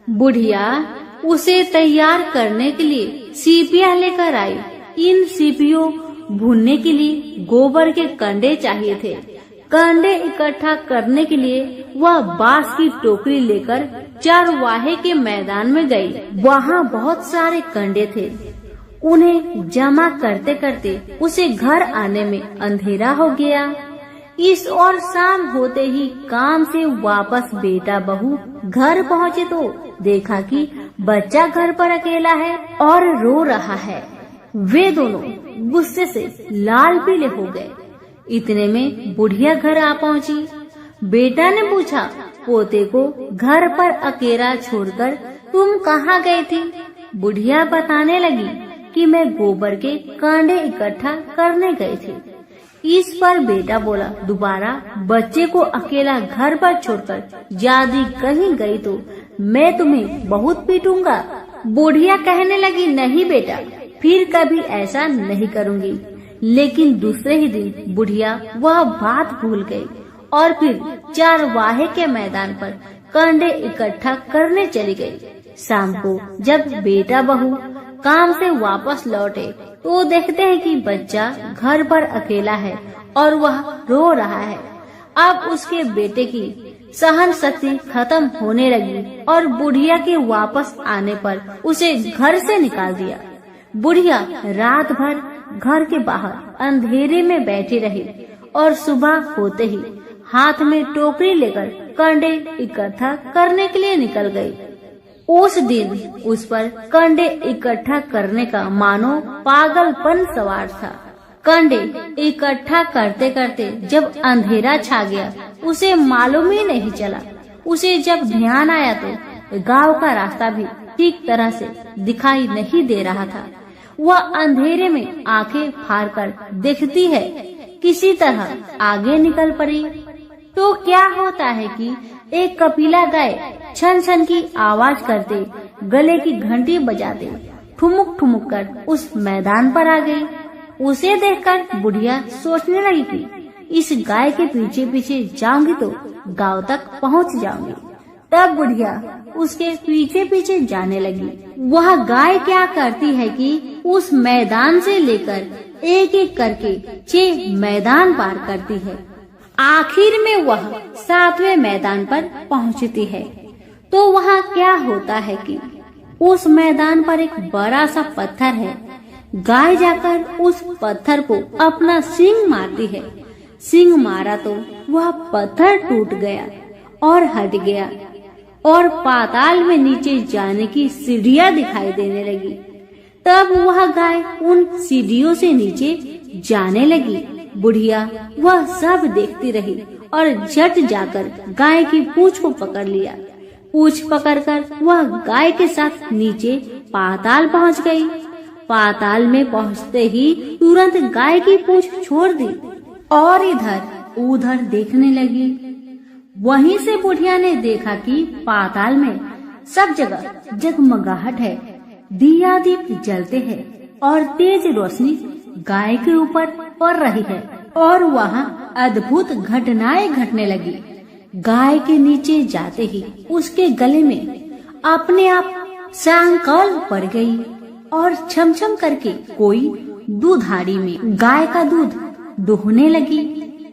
बुढ़िया उसे तैयार करने के लिए सीपियां लेकर आई। इन सीपियों भूनने के लिए गोबर के कंडे चाहिए थे। कंडे इकट्ठा करने के लिए वह बांस की टोकरी लेकर चरवाहे के मैदान में गई। वहाँ बहुत सारे कंडे थे। उन्हें जमा करते करते उसे घर आने में अंधेरा हो गया। इस और शाम होते ही काम से वापस बेटा बहू घर पहुँचे तो देखा कि बच्चा घर पर अकेला है और रो रहा है। वे दोनों गुस्से से लाल पीले हो गए। इतने में बुढ़िया घर आ पहुँची। बेटा ने पूछा, पोते को घर पर अकेला छोड़कर तुम कहाँ गई थी? बुढ़िया बताने लगी कि मैं गोबर के कांडे इकट्ठा करने गई थी। इस पर बेटा बोला, दोबारा बच्चे को अकेला घर पर छोड़कर यदि कहीं गई तो मैं तुम्हें बहुत पीटूंगा। बुढ़िया कहने लगी, नहीं बेटा, फिर कभी ऐसा नहीं करूंगी। लेकिन दूसरे ही दिन बुढ़िया वह बात भूल गई और फिर चरवाहे के मैदान पर कंडे इकट्ठा करने चली गई। शाम को जब बेटा बहू काम से वापस लौटे तो देखते हैं कि बच्चा घर पर अकेला है और वह रो रहा है। अब उसके बेटे की सहन शक्ति खत्म होने लगी और बुढ़िया के वापस आने पर उसे घर से निकाल दिया। बुढ़िया रात भर घर के बाहर अंधेरे में बैठी रही और सुबह होते ही हाथ में टोकरी लेकर कंडे इकट्ठा करने के लिए निकल गई। उस दिन उस पर कंडे इकट्ठा करने का मानो पागलपन सवार था। कंडे इकट्ठा करते करते जब अंधेरा छा गया उसे मालूम ही नहीं चला। उसे जब ध्यान आया तो गांव का रास्ता भी ठीक तरह से दिखाई नहीं दे रहा था। वह अंधेरे में आंखें फाड़कर देखती है, किसी तरह आगे निकल पड़ी। तो क्या होता है कि एक कपिला गाय छन छन की आवाज करते, गले की घंटी बजाते ठुमुक ठुमुक कर उस मैदान पर आ गई। उसे देखकर बुढ़िया सोचने लगी कि इस गाय के पीछे पीछे जाऊंगी तो गांव तक पहुंच जाऊंगी। तब बुढ़िया उसके पीछे पीछे जाने लगी। वह गाय क्या करती है कि उस मैदान से लेकर एक एक करके 6 मैदान पार करती है। आखिर में वह 7वें मैदान पर पहुंचती है। तो वहाँ क्या होता है कि उस मैदान पर एक बड़ा सा पत्थर है। गाय जाकर उस पत्थर को अपना सींग मारती है। सींग मारा तो वह पत्थर टूट गया और हट गया और पाताल में नीचे जाने की सीढ़ियां दिखाई देने लगी। तब वह गाय उन सीढ़ियों से नीचे जाने लगी। बुढ़िया वह सब देखती रही और झट जाकर गाय की पूंछ को पकड़ लिया। पूंछ पकड़कर वह गाय के साथ नीचे पाताल पहुंच गई। पाताल में पहुंचते ही तुरंत गाय की पूंछ छोड़ दी और इधर उधर देखने लगी। वहीं से बुढ़िया ने देखा कि पाताल में सब जगह जगमगाहट है, दिया दीप जलते हैं और तेज रोशनी गाय के ऊपर पड़ रही है और वहाँ अद्भुत घटनाएं घटने लगी। गाय के नीचे जाते ही उसके गले में अपने आप सांकल पड़ गई और छमछम करके कोई दूधारी में गाय का दूध दुहने लगी।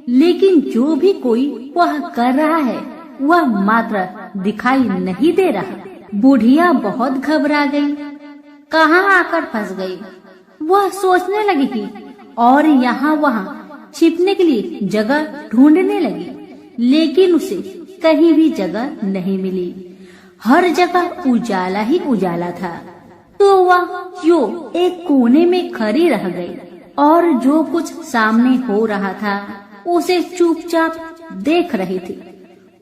लेकिन जो भी कोई वह कर रहा है वह मात्र दिखाई नहीं दे रहा। बुढ़िया बहुत घबरा गई, कहाँ आकर फंस गई। वह सोचने लगी कि और यहाँ वहाँ छिपने के लिए जगह ढूंढने लगी, लेकिन उसे कहीं भी जगह नहीं मिली। हर जगह उजाला ही उजाला था। तो वह जो एक कोने में खड़ी रह गई और जो कुछ सामने हो रहा था उसे चुपचाप देख रही थी।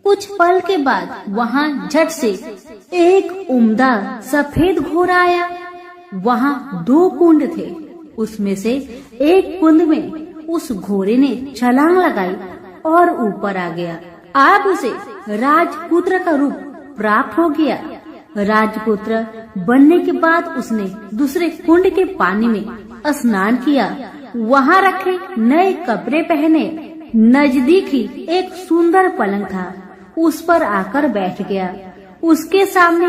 कुछ पल के बाद वहाँ झट से एक उम्दा सफेद घोड़ा आया। वहाँ 2 कुंड थे। उसमें से एक कुंड में उस घोड़े ने छलांग लगाई और ऊपर आ गया। अब उसे राजपुत्र का रूप प्राप्त हो गया। राजपुत्र बनने के बाद उसने दूसरे कुंड के पानी में स्नान किया। वहाँ रखे नए कपड़े पहने। नजदीक ही एक सुंदर पलंग था, उस पर आकर बैठ गया। उसके सामने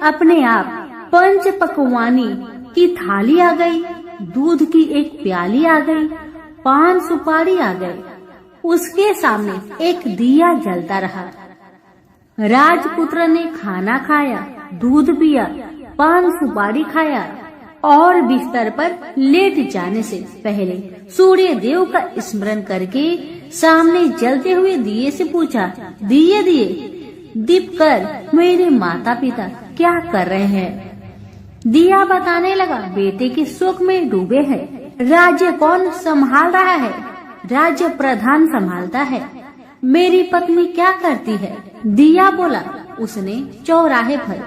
अपने आप 5 पकवानी की थाली आ गई, दूध की एक प्याली आ गई, 5 सुपारी आ गई। उसके सामने एक दिया जलता रहा। राजपुत्र ने खाना खाया, दूध पिया, 5 सुपारी खाया और बिस्तर पर लेट जाने से पहले सूर्य देव का स्मरण करके सामने जलते हुए दिए से पूछा, दिए दिए दीप कर मेरे माता पिता क्या कर रहे हैं। दिया बताने लगा, बेटे के शोक में डूबे हैं। राज्य कौन संभाल रहा है? राज्य प्रधान संभालता है। मेरी पत्नी क्या करती है? दिया बोला, उसने चौराहे पर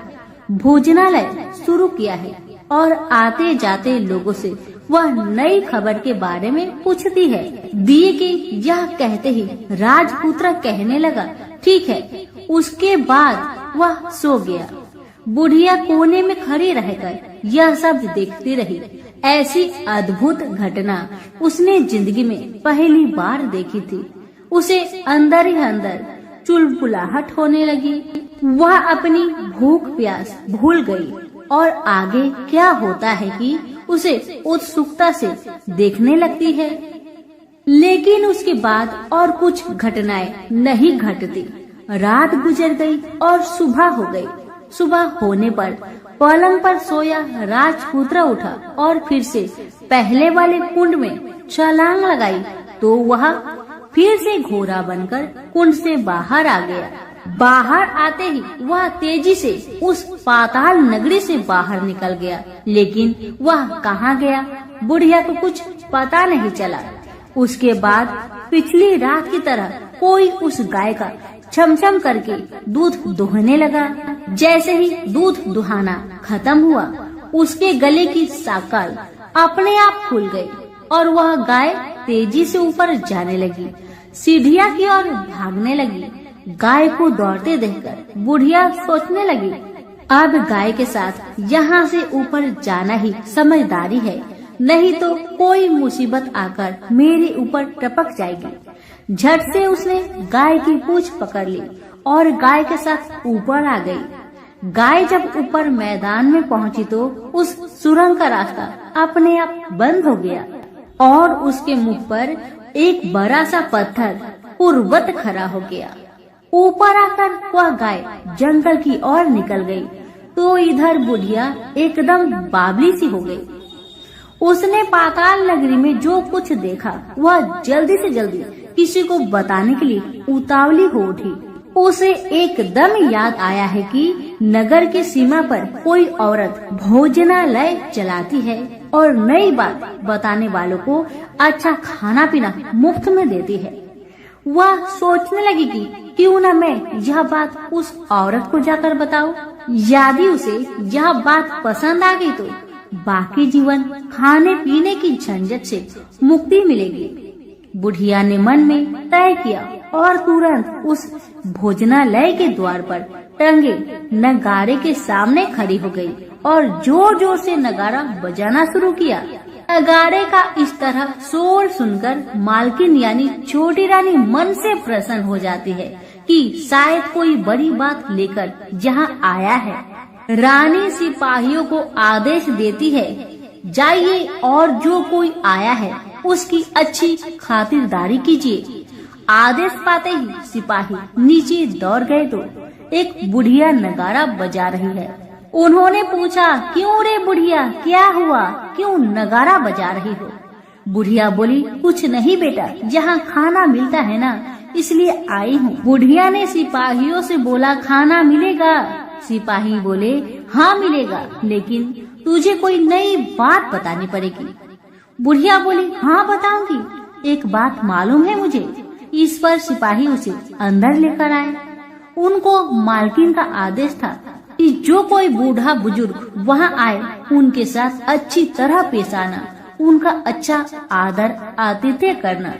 भोजनालय शुरू किया है और आते जाते लोगों से वह नई खबर के बारे में पूछती है। दिए के यह कहते ही राजपुत्र कहने लगा, ठीक है। उसके बाद वह सो गया। बुढ़िया कोने में खड़ी रहकर यह सब देखती रही। ऐसी अद्भुत घटना उसने जिंदगी में पहली बार देखी थी। उसे अंदर ही अंदर चुलबुलाहट होने लगी। वह अपनी भूख प्यास भूल गई और आगे क्या होता है कि उसे उत्सुकता से देखने लगती है। लेकिन उसके बाद और कुछ घटनाएं नहीं घटती। रात गुजर गई और सुबह हो गई। सुबह होने पर पलंग पर सोया राजपुत्र उठा और फिर से पहले वाले कुंड में छलांग लगाई तो वह फिर से घोड़ा बनकर कुंड से बाहर आ गया। बाहर आते ही वह तेजी से उस पाताल नगरी से बाहर निकल गया। लेकिन वह कहाँ गया, बुढ़िया को कुछ पता नहीं चला। उसके बाद पिछली रात की तरह कोई उस गाय का छमछम करके दूध दुहने लगा। जैसे ही दूध दुहाना खत्म हुआ, उसके गले की साकल अपने आप खुल गई और वह गाय तेजी से ऊपर जाने लगी, सीढ़ियां की ओर भागने लगी। गाय को दौड़ते देखकर बुढ़िया सोचने लगी, अब गाय के साथ यहाँ से ऊपर जाना ही समझदारी है, नहीं तो कोई मुसीबत आकर मेरे ऊपर टपक जाएगी। झट से उसने गाय की पूंछ पकड़ ली और गाय के साथ ऊपर आ गई। गाय जब ऊपर मैदान में पहुंची तो उस सुरंग का रास्ता अपने आप बंद हो गया और उसके मुख पर एक बड़ा सा पत्थर उर्वत खड़ा हो गया। ऊपर आकर वह गाय जंगल की ओर निकल गई तो इधर बुढ़िया एकदम बावली सी हो गई। उसने पाताल नगरी में जो कुछ देखा वह जल्दी से जल्दी किसी को बताने के लिए उतावली हो उठी। उसे एकदम याद आया है कि नगर की सीमा पर कोई औरत भोजनालय चलाती है और नई बात बताने वालों को अच्छा खाना पीना मुफ्त में देती है। वह सोचने लगी कि क्यों न मैं यह बात उस औरत को जाकर बताऊं। यदि उसे यह बात पसंद आ गई तो बाकी जीवन खाने पीने की झंझट से मुक्ति मिलेगी। बुढ़िया ने मन में तय किया और तुरंत उस भोजनालय के द्वार पर टंगे नगाड़े के सामने खड़ी हो गई और जोर जोर से नगाड़ा बजाना शुरू किया। नगाड़े का इस तरह शोर सुनकर मालकिन यानी छोटी रानी मन से प्रसन्न हो जाती है कि शायद कोई बड़ी बात लेकर यहाँ आया है। रानी सिपाहियों को आदेश देती है, जाइए और जो कोई आया है उसकी अच्छी खातिरदारी कीजिए। आदेश पाते ही सिपाही नीचे दौड़ गए तो एक बुढ़िया नगाड़ा बजा रही है। उन्होंने पूछा, क्यों रे बुढ़िया, क्या हुआ, क्यों नगाड़ा बजा रही हो? बुढ़िया बोली, कुछ नहीं बेटा, यहाँ खाना मिलता है ना, इसलिए आई हूँ। बुढ़िया ने सिपाहियों से बोला, खाना मिलेगा? सिपाही बोले, हाँ मिलेगा, लेकिन तुझे कोई नई बात बतानी पड़ेगी। बुढ़िया बोली, हाँ बताऊंगी। एक बात मालूम है मुझे। इस पर सिपाही उसे अंदर लेकर आए। उनको मालकिन का आदेश था कि जो कोई बूढ़ा बुजुर्ग वहाँ आए उनके साथ अच्छी तरह पेश आना, उनका अच्छा आदर आतिथ्य करना।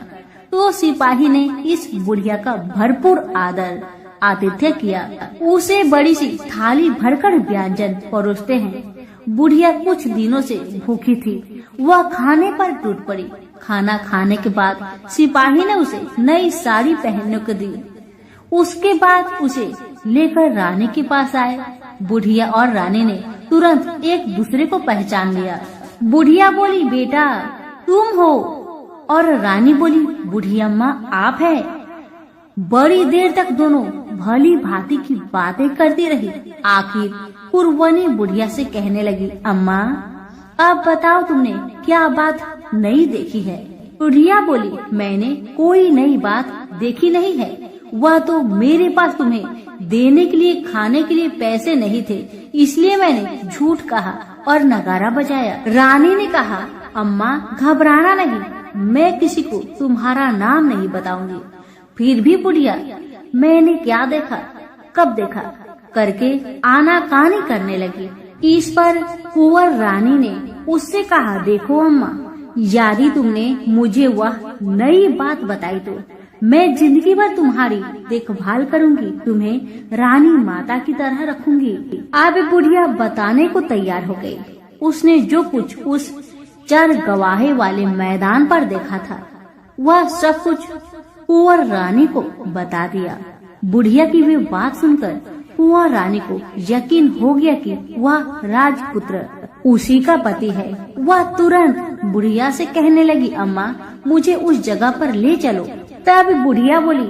तो सिपाही ने इस बुढ़िया का भरपूर आदर आतिथ्य किया। उसे बड़ी सी थाली भरकर व्यंजन परोसते हैं। बुढ़िया कुछ दिनों से भूखी थी, वह खाने पर टूट पड़ी। खाना खाने के बाद सिपाही ने उसे नई साड़ी पहनने को दी। उसके बाद उसे लेकर रानी के पास आए। बुढ़िया और रानी ने तुरंत एक दूसरे को पहचान लिया। बुढ़िया बोली, बेटा तुम हो? और रानी बोली, बुढ़िया अम्मा आप है? बड़ी देर तक दोनों भली भांति की बातें करती रही। आखिर कुरवनी बुढ़िया से कहने लगी, अम्मा अब बताओ तुमने क्या बात नई देखी है? बुढ़िया बोली, मैंने कोई नई बात देखी नहीं है, वह तो मेरे पास तुम्हें देने के लिए खाने के लिए पैसे नहीं थे, इसलिए मैंने झूठ कहा और नगाड़ा बजाया। रानी ने कहा, अम्मा घबराना नहीं, मैं किसी को तुम्हारा नाम नहीं बताऊंगी। फिर भी बुढ़िया मैंने क्या देखा, कब देखा करके आनाकानी करने लगी। इस पर कुंवर रानी ने उससे कहा, देखो अम्मा, यदि तुमने मुझे वह नई बात बताई तो मैं जिंदगी भर तुम्हारी देखभाल करूंगी, तुम्हें रानी माता की तरह रखूंगी। अब बुढ़िया बताने को तैयार हो गई। उसने जो कुछ उस चर गवाहे वाले मैदान पर देखा था वह सब कुछ कुंवर रानी को बता दिया। बुढ़िया की वे बात सुनकर कुंवर रानी को यकीन हो गया कि वह राजपुत्र उसी का पति है। वह तुरंत बुढ़िया से कहने लगी, अम्मा मुझे उस जगह पर ले चलो। तब बुढ़िया बोली,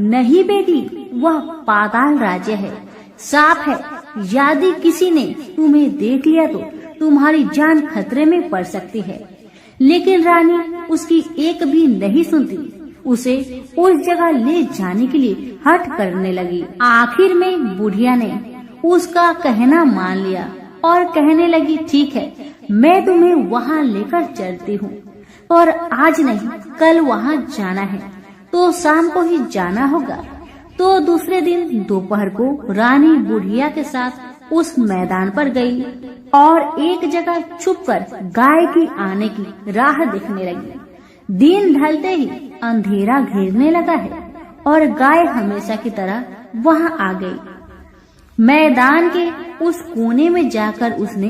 नहीं बेटी, वह पाताल राज्य है, साफ है, यदि किसी ने तुम्हें देख लिया तो तुम्हारी जान खतरे में पड़ सकती है। लेकिन रानी उसकी एक भी नहीं सुनती, उसे उस जगह ले जाने के लिए हठ करने लगी। आखिर में बुढ़िया ने उसका कहना मान लिया और कहने लगी, ठीक है, मैं तुम्हें वहाँ लेकर चलती हूँ, और आज नहीं कल वहाँ जाना है तो शाम को ही जाना होगा। तो दूसरे दिन दोपहर को रानी बुढ़िया के साथ उस मैदान पर गई और एक जगह छुपकर गाय की आने की राह देखने लगी। दिन ढलते ही अंधेरा घेरने लगा है। और गाय हमेशा की तरह वहां आ गई। मैदान के उस कोने में जाकर उसने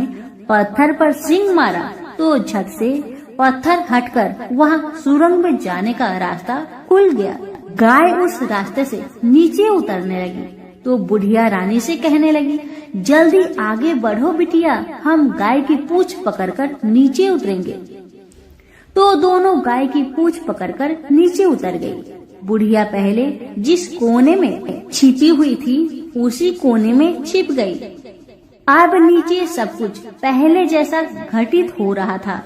पत्थर पर सींग मारा तो झट से पत्थर हटकर वहां सुरंग में जाने का रास्ता खुल गया। गाय उस रास्ते से नीचे उतरने लगी तो बुढ़िया रानी से कहने लगी, जल्दी आगे बढ़ो बिटिया, हम गाय की पूंछ पकड़कर नीचे उतरेंगे। तो दोनों गाय की पूंछ पकड़कर नीचे उतर गई। बुढ़िया पहले जिस कोने में छिपी हुई थी उसी कोने में छिप गई। अब नीचे सब कुछ पहले जैसा घटित हो रहा था।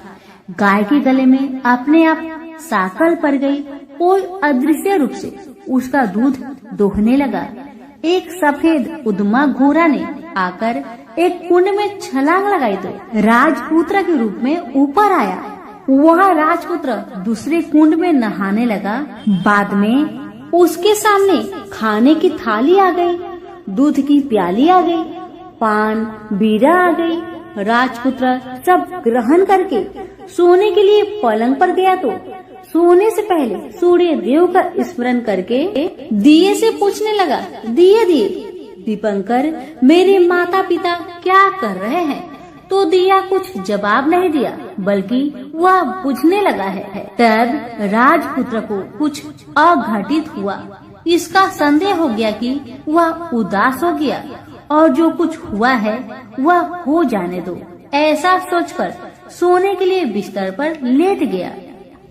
गाय के गले में अपने आप साकल पड़ गई। कोई अदृश्य रूप से उसका दूध दोहने लगा। एक सफेद उद्मा घोड़ा ने आकर एक कुंड में छलांग लगाई तो राजपुत्र के रूप में ऊपर आया। वह राजपुत्र दूसरे कुंड में नहाने लगा। बाद में उसके सामने खाने की थाली आ गई, दूध की प्याली आ गई, पान बीड़ा आ गई। राजपुत्र सब ग्रहण करके सोने के लिए पलंग पर गया तो सोने से पहले सूर्य देव का स्मरण करके दिए से पूछने लगा, दिए दिए दीपंकर, मेरे माता पिता क्या कर रहे हैं? तो दिया कुछ जवाब नहीं दिया, बल्कि वह बुझने लगा है। तब राजपुत्र को कुछ अघटित हुआ। इसका संदेह हो गया कि वह उदास हो गया और जो कुछ हुआ है वह हो जाने दो। ऐसा सोचकर सोने के लिए बिस्तर पर लेट गया।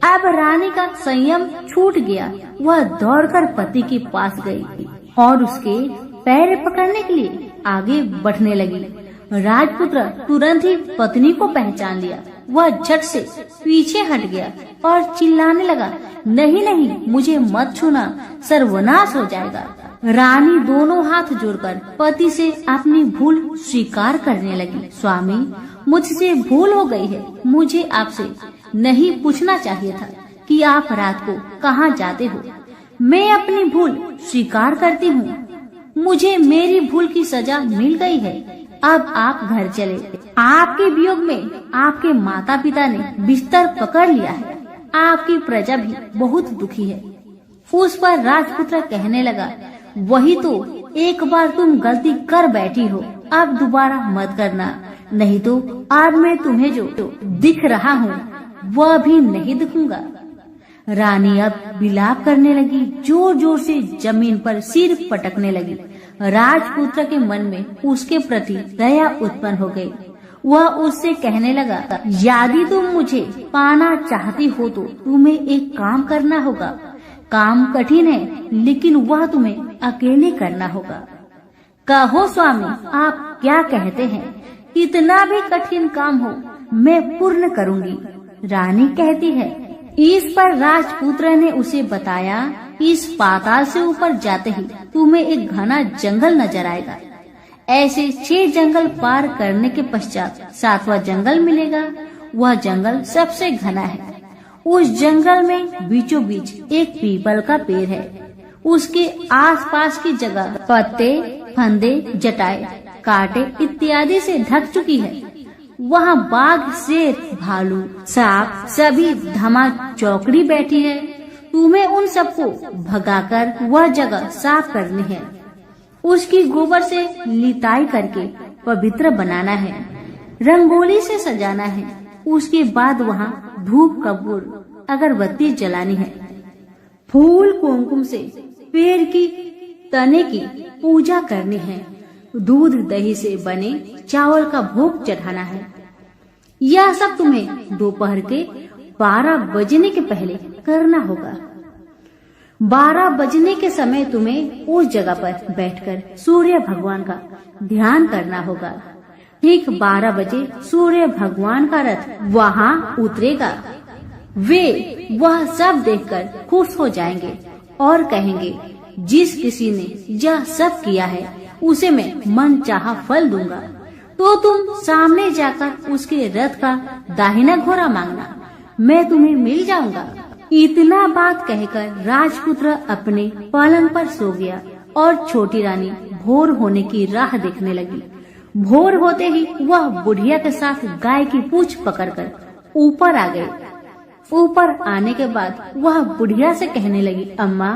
अब रानी का संयम छूट गया। वह दौड़कर पति के पास गई और उसके पैर पकड़ने के लिए आगे बढ़ने लगी। राजपुत्र तुरंत ही पत्नी को पहचान लिया। वह झट से पीछे हट गया और चिल्लाने लगा, नहीं नहीं, मुझे मत छूना, सर्वनाश हो जाएगा। रानी दोनों हाथ जोड़कर पति से अपनी भूल स्वीकार करने लगी। स्वामी, मुझसे भूल हो गई है। मुझे आपसे नहीं पूछना चाहिए था कि आप रात को कहाँ जाते हो। मैं अपनी भूल स्वीकार करती हूँ। मुझे मेरी भूल की सजा मिल गई है। अब आप घर चले। आपके वियोग में आपके माता पिता ने बिस्तर पकड़ लिया है। आपकी प्रजा भी बहुत दुखी है। उस पर राजपुत्र कहने लगा, वही तो, एक बार तुम गलती कर बैठी हो, अब दोबारा मत करना, नहीं तो आज मैं तुम्हें जो दिख रहा हूँ वह भी नहीं दिखूंगा। रानी अब विलाप करने लगी, जोर जोर से जमीन पर सिर पटकने लगी। राजपुत्र के मन में उसके प्रति दया उत्पन्न हो गई। वह उससे कहने लगा, यदि तुम मुझे पाना चाहती हो तो तुम्हें एक काम करना होगा। काम कठिन है, लेकिन वह तुम्हें अकेले करना होगा। कहो स्वामी, आप क्या कहते हैं? कितना भी कठिन काम हो मैं पूर्ण करूंगी। रानी कहती है। इस पर राजपुत्र ने उसे बताया, इस पाताल से ऊपर जाते ही तुम्हें एक घना जंगल नजर आएगा। ऐसे 6 जंगल पार करने के पश्चात 7वां जंगल मिलेगा। वह जंगल सबसे घना है। उस जंगल में बीचों बीच एक पीपल का पेड़ है। उसके आसपास की जगह पत्ते, फंदे, जटाएं, कांटे इत्यादि से ढक चुकी है। वहाँ बाघ, शेर, भालू, सांप सभी धमा चौकड़ी बैठी है। तुम्हें उन सबको भगाकर वह जगह साफ करनी है। उसकी गोबर से लिताई करके पवित्र बनाना है। रंगोली से सजाना है। उसके बाद वहाँ धूप, कपूर, अगरबत्ती जलानी है। फूल कुमकुम से पेड़ की तने की पूजा करनी है। दूध दही से बने चावल का भोग चढ़ाना है। यह सब तुम्हें दोपहर के 12 बजने के पहले करना होगा। 12 बजने के समय तुम्हें उस जगह पर बैठकर सूर्य भगवान का ध्यान करना होगा। ठीक 12 बजे सूर्य भगवान का रथ वहाँ उतरेगा। वे वह सब देखकर खुश हो जाएंगे और कहेंगे, जिस किसी ने यह सब किया है उसे मैं मन चाहा फल दूंगा। तो तुम सामने जाकर उसके रथ का दाहिना घोड़ा मांगना, मैं तुम्हें मिल जाऊंगा। इतना बात कहकर राजपुत्र अपने पलंग पर सो गया और छोटी रानी भोर होने की राह देखने लगी। भोर होते ही वह बुढ़िया के साथ गाय की पूंछ पकड़कर ऊपर आ गई। ऊपर आने के बाद वह बुढ़िया से कहने लगी, अम्मा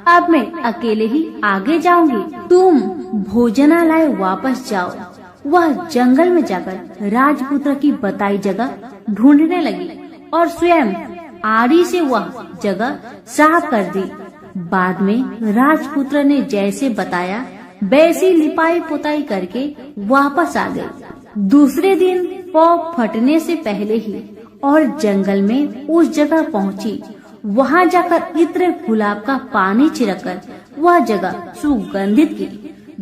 अब मैं अकेले ही आगे जाऊंगी, तुम भोजनालय वापस जाओ। वह जंगल में जाकर राजपुत्र की बताई जगह ढूंढने लगी और स्वयं आरी से वह जगह साफ कर दी। बाद में राजपुत्र ने जैसे बताया वैसी लिपाई पुताई करके वापस आ गई। दूसरे दिन पौ फटने से पहले ही और जंगल में उस जगह पहुंची। वहां जाकर इत्र गुलाब का पानी छिड़ककर वह जगह सुगंधित की।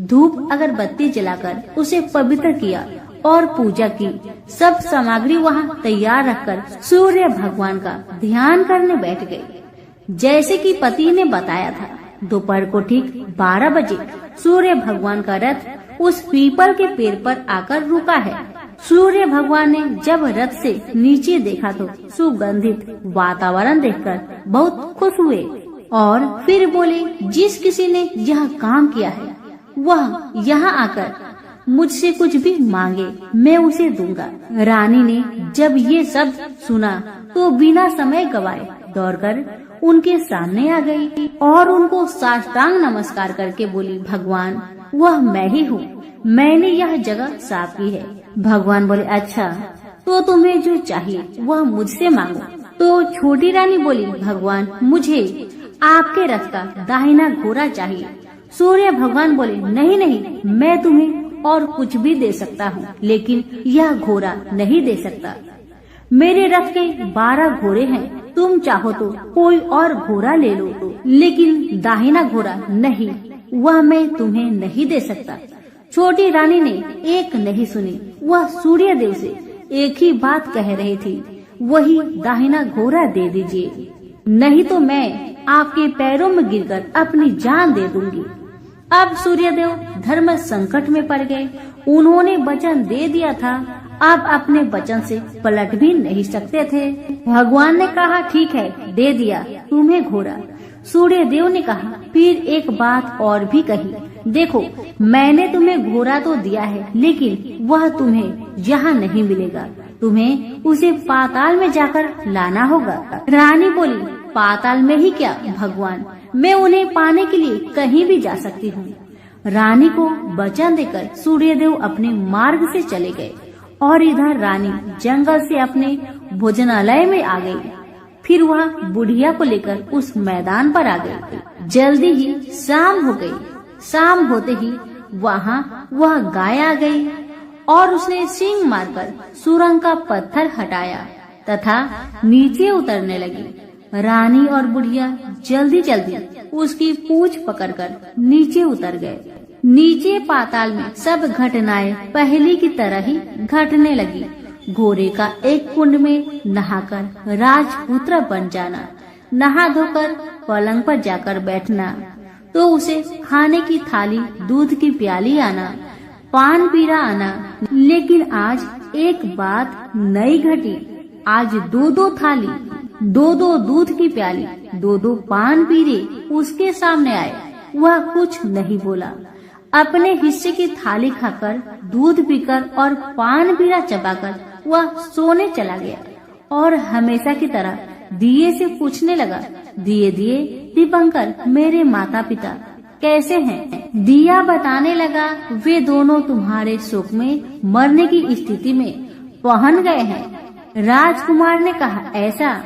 धूप अगरबत्ती जलाकर उसे पवित्र किया और पूजा की। सब सामग्री वहां तैयार रखकर सूर्य भगवान का ध्यान करने बैठ गई। जैसे कि पति ने बताया था, दोपहर को ठीक 12 बजे सूर्य भगवान का रथ उस पीपल के पेड़ पर आकर रुका है। सूर्य भगवान ने जब रथ से नीचे देखा तो सुगंधित वातावरण देखकर बहुत खुश हुए और फिर बोले, जिस किसी ने यह काम किया है वह यहाँ आकर मुझसे कुछ भी मांगे मैं उसे दूंगा। रानी ने जब ये सब सुना तो बिना समय गवाए दौड़कर उनके सामने आ गई और उनको साष्टांग नमस्कार करके बोली, भगवान वह मैं ही हूँ, मैंने यह जगह साफ की है। भगवान बोले, अच्छा तो तुम्हें जो चाहिए वह मुझसे मांगो। तो छोटी रानी बोली, भगवान मुझे आपके रथ का दाहिना घोड़ा चाहिए। सूर्य भगवान बोले, नहीं नहीं, मैं तुम्हें और कुछ भी दे सकता हूँ, लेकिन यह घोड़ा नहीं दे सकता। मेरे रथ के 12 घोड़े हैं, तुम चाहो तो कोई और घोड़ा ले लो, लेकिन दाहिना घोड़ा नहीं, वह मैं तुम्हें नहीं दे सकता। छोटी रानी ने एक नहीं सुनी। वह सूर्य देव से एक ही बात कह रही थी, वही दाहिना घोड़ा दे दीजिए, नहीं तो मैं आपके पैरों में गिरकर अपनी जान दे दूंगी। अब सूर्यदेव धर्म संकट में पड़ गए। उन्होंने वचन दे दिया था, अब अपने वचन से पलट भी नहीं सकते थे। भगवान ने कहा, ठीक है, दे दिया तुम्हें घोड़ा। सूर्य देव ने कहा, फिर एक बात और भी कही, देखो मैंने तुम्हें घोड़ा तो दिया है, लेकिन वह तुम्हें यहाँ नहीं मिलेगा, तुम्हें उसे पाताल में जाकर लाना होगा। रानी बोली, पाताल में ही क्या भगवान, मैं उन्हें पाने के लिए कहीं भी जा सकती हूँ। रानी को वचन देकर सूर्यदेव अपने मार्ग से चले गए और इधर रानी जंगल से अपने भोजनालय में आ गई। फिर वह बुढ़िया को लेकर उस मैदान पर आ गई। जल्दी ही शाम हो गई। शाम होते ही वहाँ वह गाय आ गई और उसने सींग मारकर सुरंग का पत्थर हटाया तथा नीचे उतरने लगी। रानी और बुढ़िया जल्दी जल्दी उसकी पूंछ पकड़कर नीचे उतर गए। नीचे पाताल में सब घटनाएं पहले की तरह ही घटने लगी। घोड़े का एक कुंड में नहाकर राजपुत्र बन जाना, नहा धोकर पलंग पर जाकर बैठना, तो उसे खाने की थाली, दूध की प्याली आना, पान पीरा आना। लेकिन आज एक बात नई घटी। आज 2-2 थाली, 2-2 दूध की प्याली, 2-2 पान पीरे उसके सामने आए। वह कुछ नहीं बोला। अपने हिस्से की थाली खाकर, दूध पीकर और पान पीरा चबाकर वह सोने चला गया और हमेशा की तरह दिए से पूछने लगा, दिए दिए दीपंकर, मेरे माता पिता कैसे हैं? दिया बताने लगा, वे दोनों तुम्हारे शोक में मरने की स्थिति में पहुंच गए हैं। राजकुमार ने कहा, ऐसा?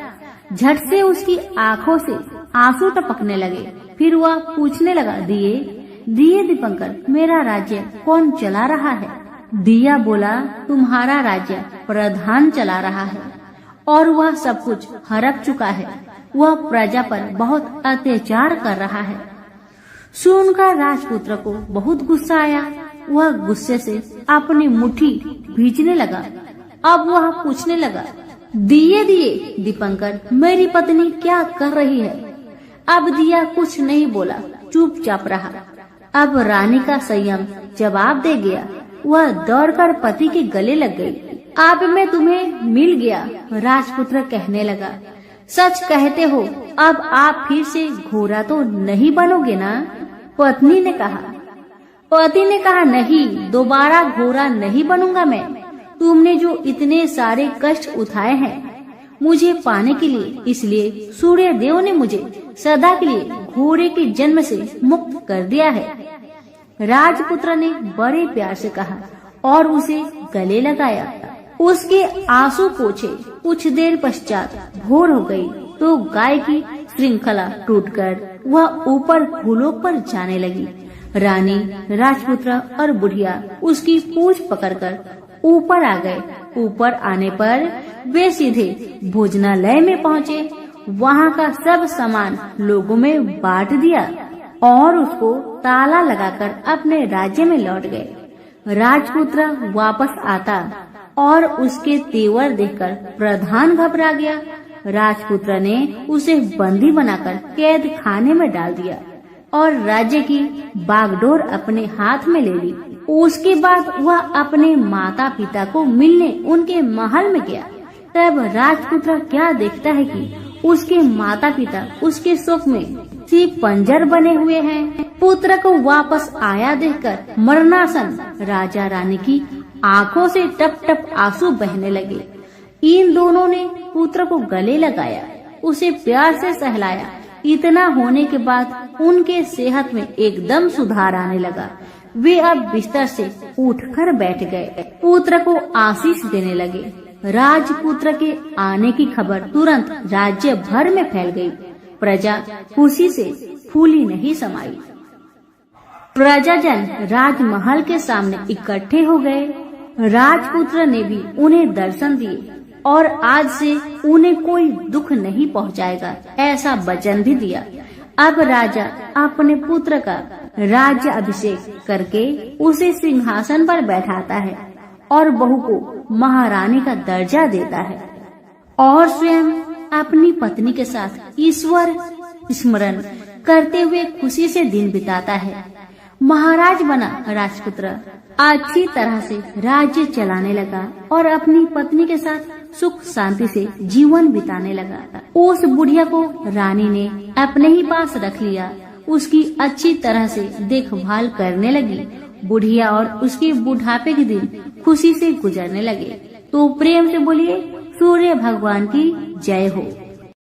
झट से उसकी आंखों से आंसू टपकने लगे। फिर वह पूछने लगा, दिए दिए दीपंकर, मेरा राज्य कौन चला रहा है? दिया बोला, तुम्हारा राज्य प्रधान चला रहा है और वह सब कुछ हड़प चुका है। वह प्रजा पर बहुत अत्याचार कर रहा है। सुनकर राजपुत्र को बहुत गुस्सा आया। वह गुस्से से अपनी मुट्ठी भींचने लगा। अब वह पूछने लगा, दिए दिए दीपंकर, मेरी पत्नी क्या कर रही है? अब दिया कुछ नहीं बोला, चुपचाप रहा। अब रानी का संयम जवाब दे गया। वह दौड़कर पति के गले लग गई। अब मैं तुम्हें मिल गया, राजपुत्र कहने लगा। सच कहते हो, अब आप फिर से घोड़ा तो नहीं बनोगे ना? पत्नी ने कहा। पति ने कहा, नहीं, दोबारा घोड़ा नहीं बनूंगा मैं। तुमने जो इतने सारे कष्ट उठाए हैं मुझे पाने के लिए, इसलिए सूर्य देव ने मुझे सदा के लिए घोड़े के जन्म से मुक्त कर दिया है। राजपुत्र ने बड़े प्यार से कहा और उसे गले लगाया। उसके आंसू पोंछे। कुछ देर पश्चात भोर हो गई तो गाय की श्रृंखला टूटकर वह ऊपर भूलोक पर जाने लगी। रानी, राजपुत्र और बुढ़िया उसकी पूंछ पकड़कर ऊपर आ गए। ऊपर आने पर वे सीधे भोजनालय में पहुँचे। वहाँ का सब सामान लोगों में बांट दिया और उसको ताला लगाकर अपने राज्य में लौट गए। राजपुत्र वापस आता और उसके तेवर देखकर प्रधान घबरा गया। राजपुत्र ने उसे बंदी बनाकर कैद खाने में डाल दिया और राज्य की बागडोर अपने हाथ में ले ली। उसके बाद वह अपने माता पिता को मिलने उनके महल में गया। तब राजपुत्र क्या देखता है कि उसके माता पिता उसके शोक में सिर्फ पंजर बने हुए हैं। पुत्र को वापस आया देखकर मरणासन राजा रानी की आंखों से टप टप आंसू बहने लगे। इन दोनों ने पुत्र को गले लगाया, उसे प्यार से सहलाया। इतना होने के बाद उनके सेहत में एकदम सुधार आने लगा। वे अब बिस्तर से उठकर बैठ गए। पुत्र को आशीष देने लगे। राजपुत्र के आने की खबर तुरंत राज्य भर में फैल गई। प्रजा खुशी से फूली नहीं समाई। प्रजाजन राजमहल के सामने इकट्ठे हो गए। राजपुत्र ने भी उन्हें दर्शन दिए और आज से उन्हें कोई दुख नहीं पहुंचाएगा, ऐसा वचन भी दिया। अब राजा अपने पुत्र का राज्य अभिषेक करके उसे सिंहासन पर बैठाता है और बहू को महारानी का दर्जा देता है और स्वयं अपनी पत्नी के साथ ईश्वर स्मरण करते हुए खुशी से दिन बिताता है। महाराज बना राजपुत्र अच्छी तरह से राज्य चलाने लगा और अपनी पत्नी के साथ सुख शांति से जीवन बिताने लगा। उस बुढ़िया को रानी ने अपने ही पास रख लिया। उसकी अच्छी तरह से देखभाल करने लगी। बुढ़िया और उसके बुढ़ापे के दिन खुशी से गुजरने लगे। तो प्रेम से बोलिए सूर्य भगवान की जय हो।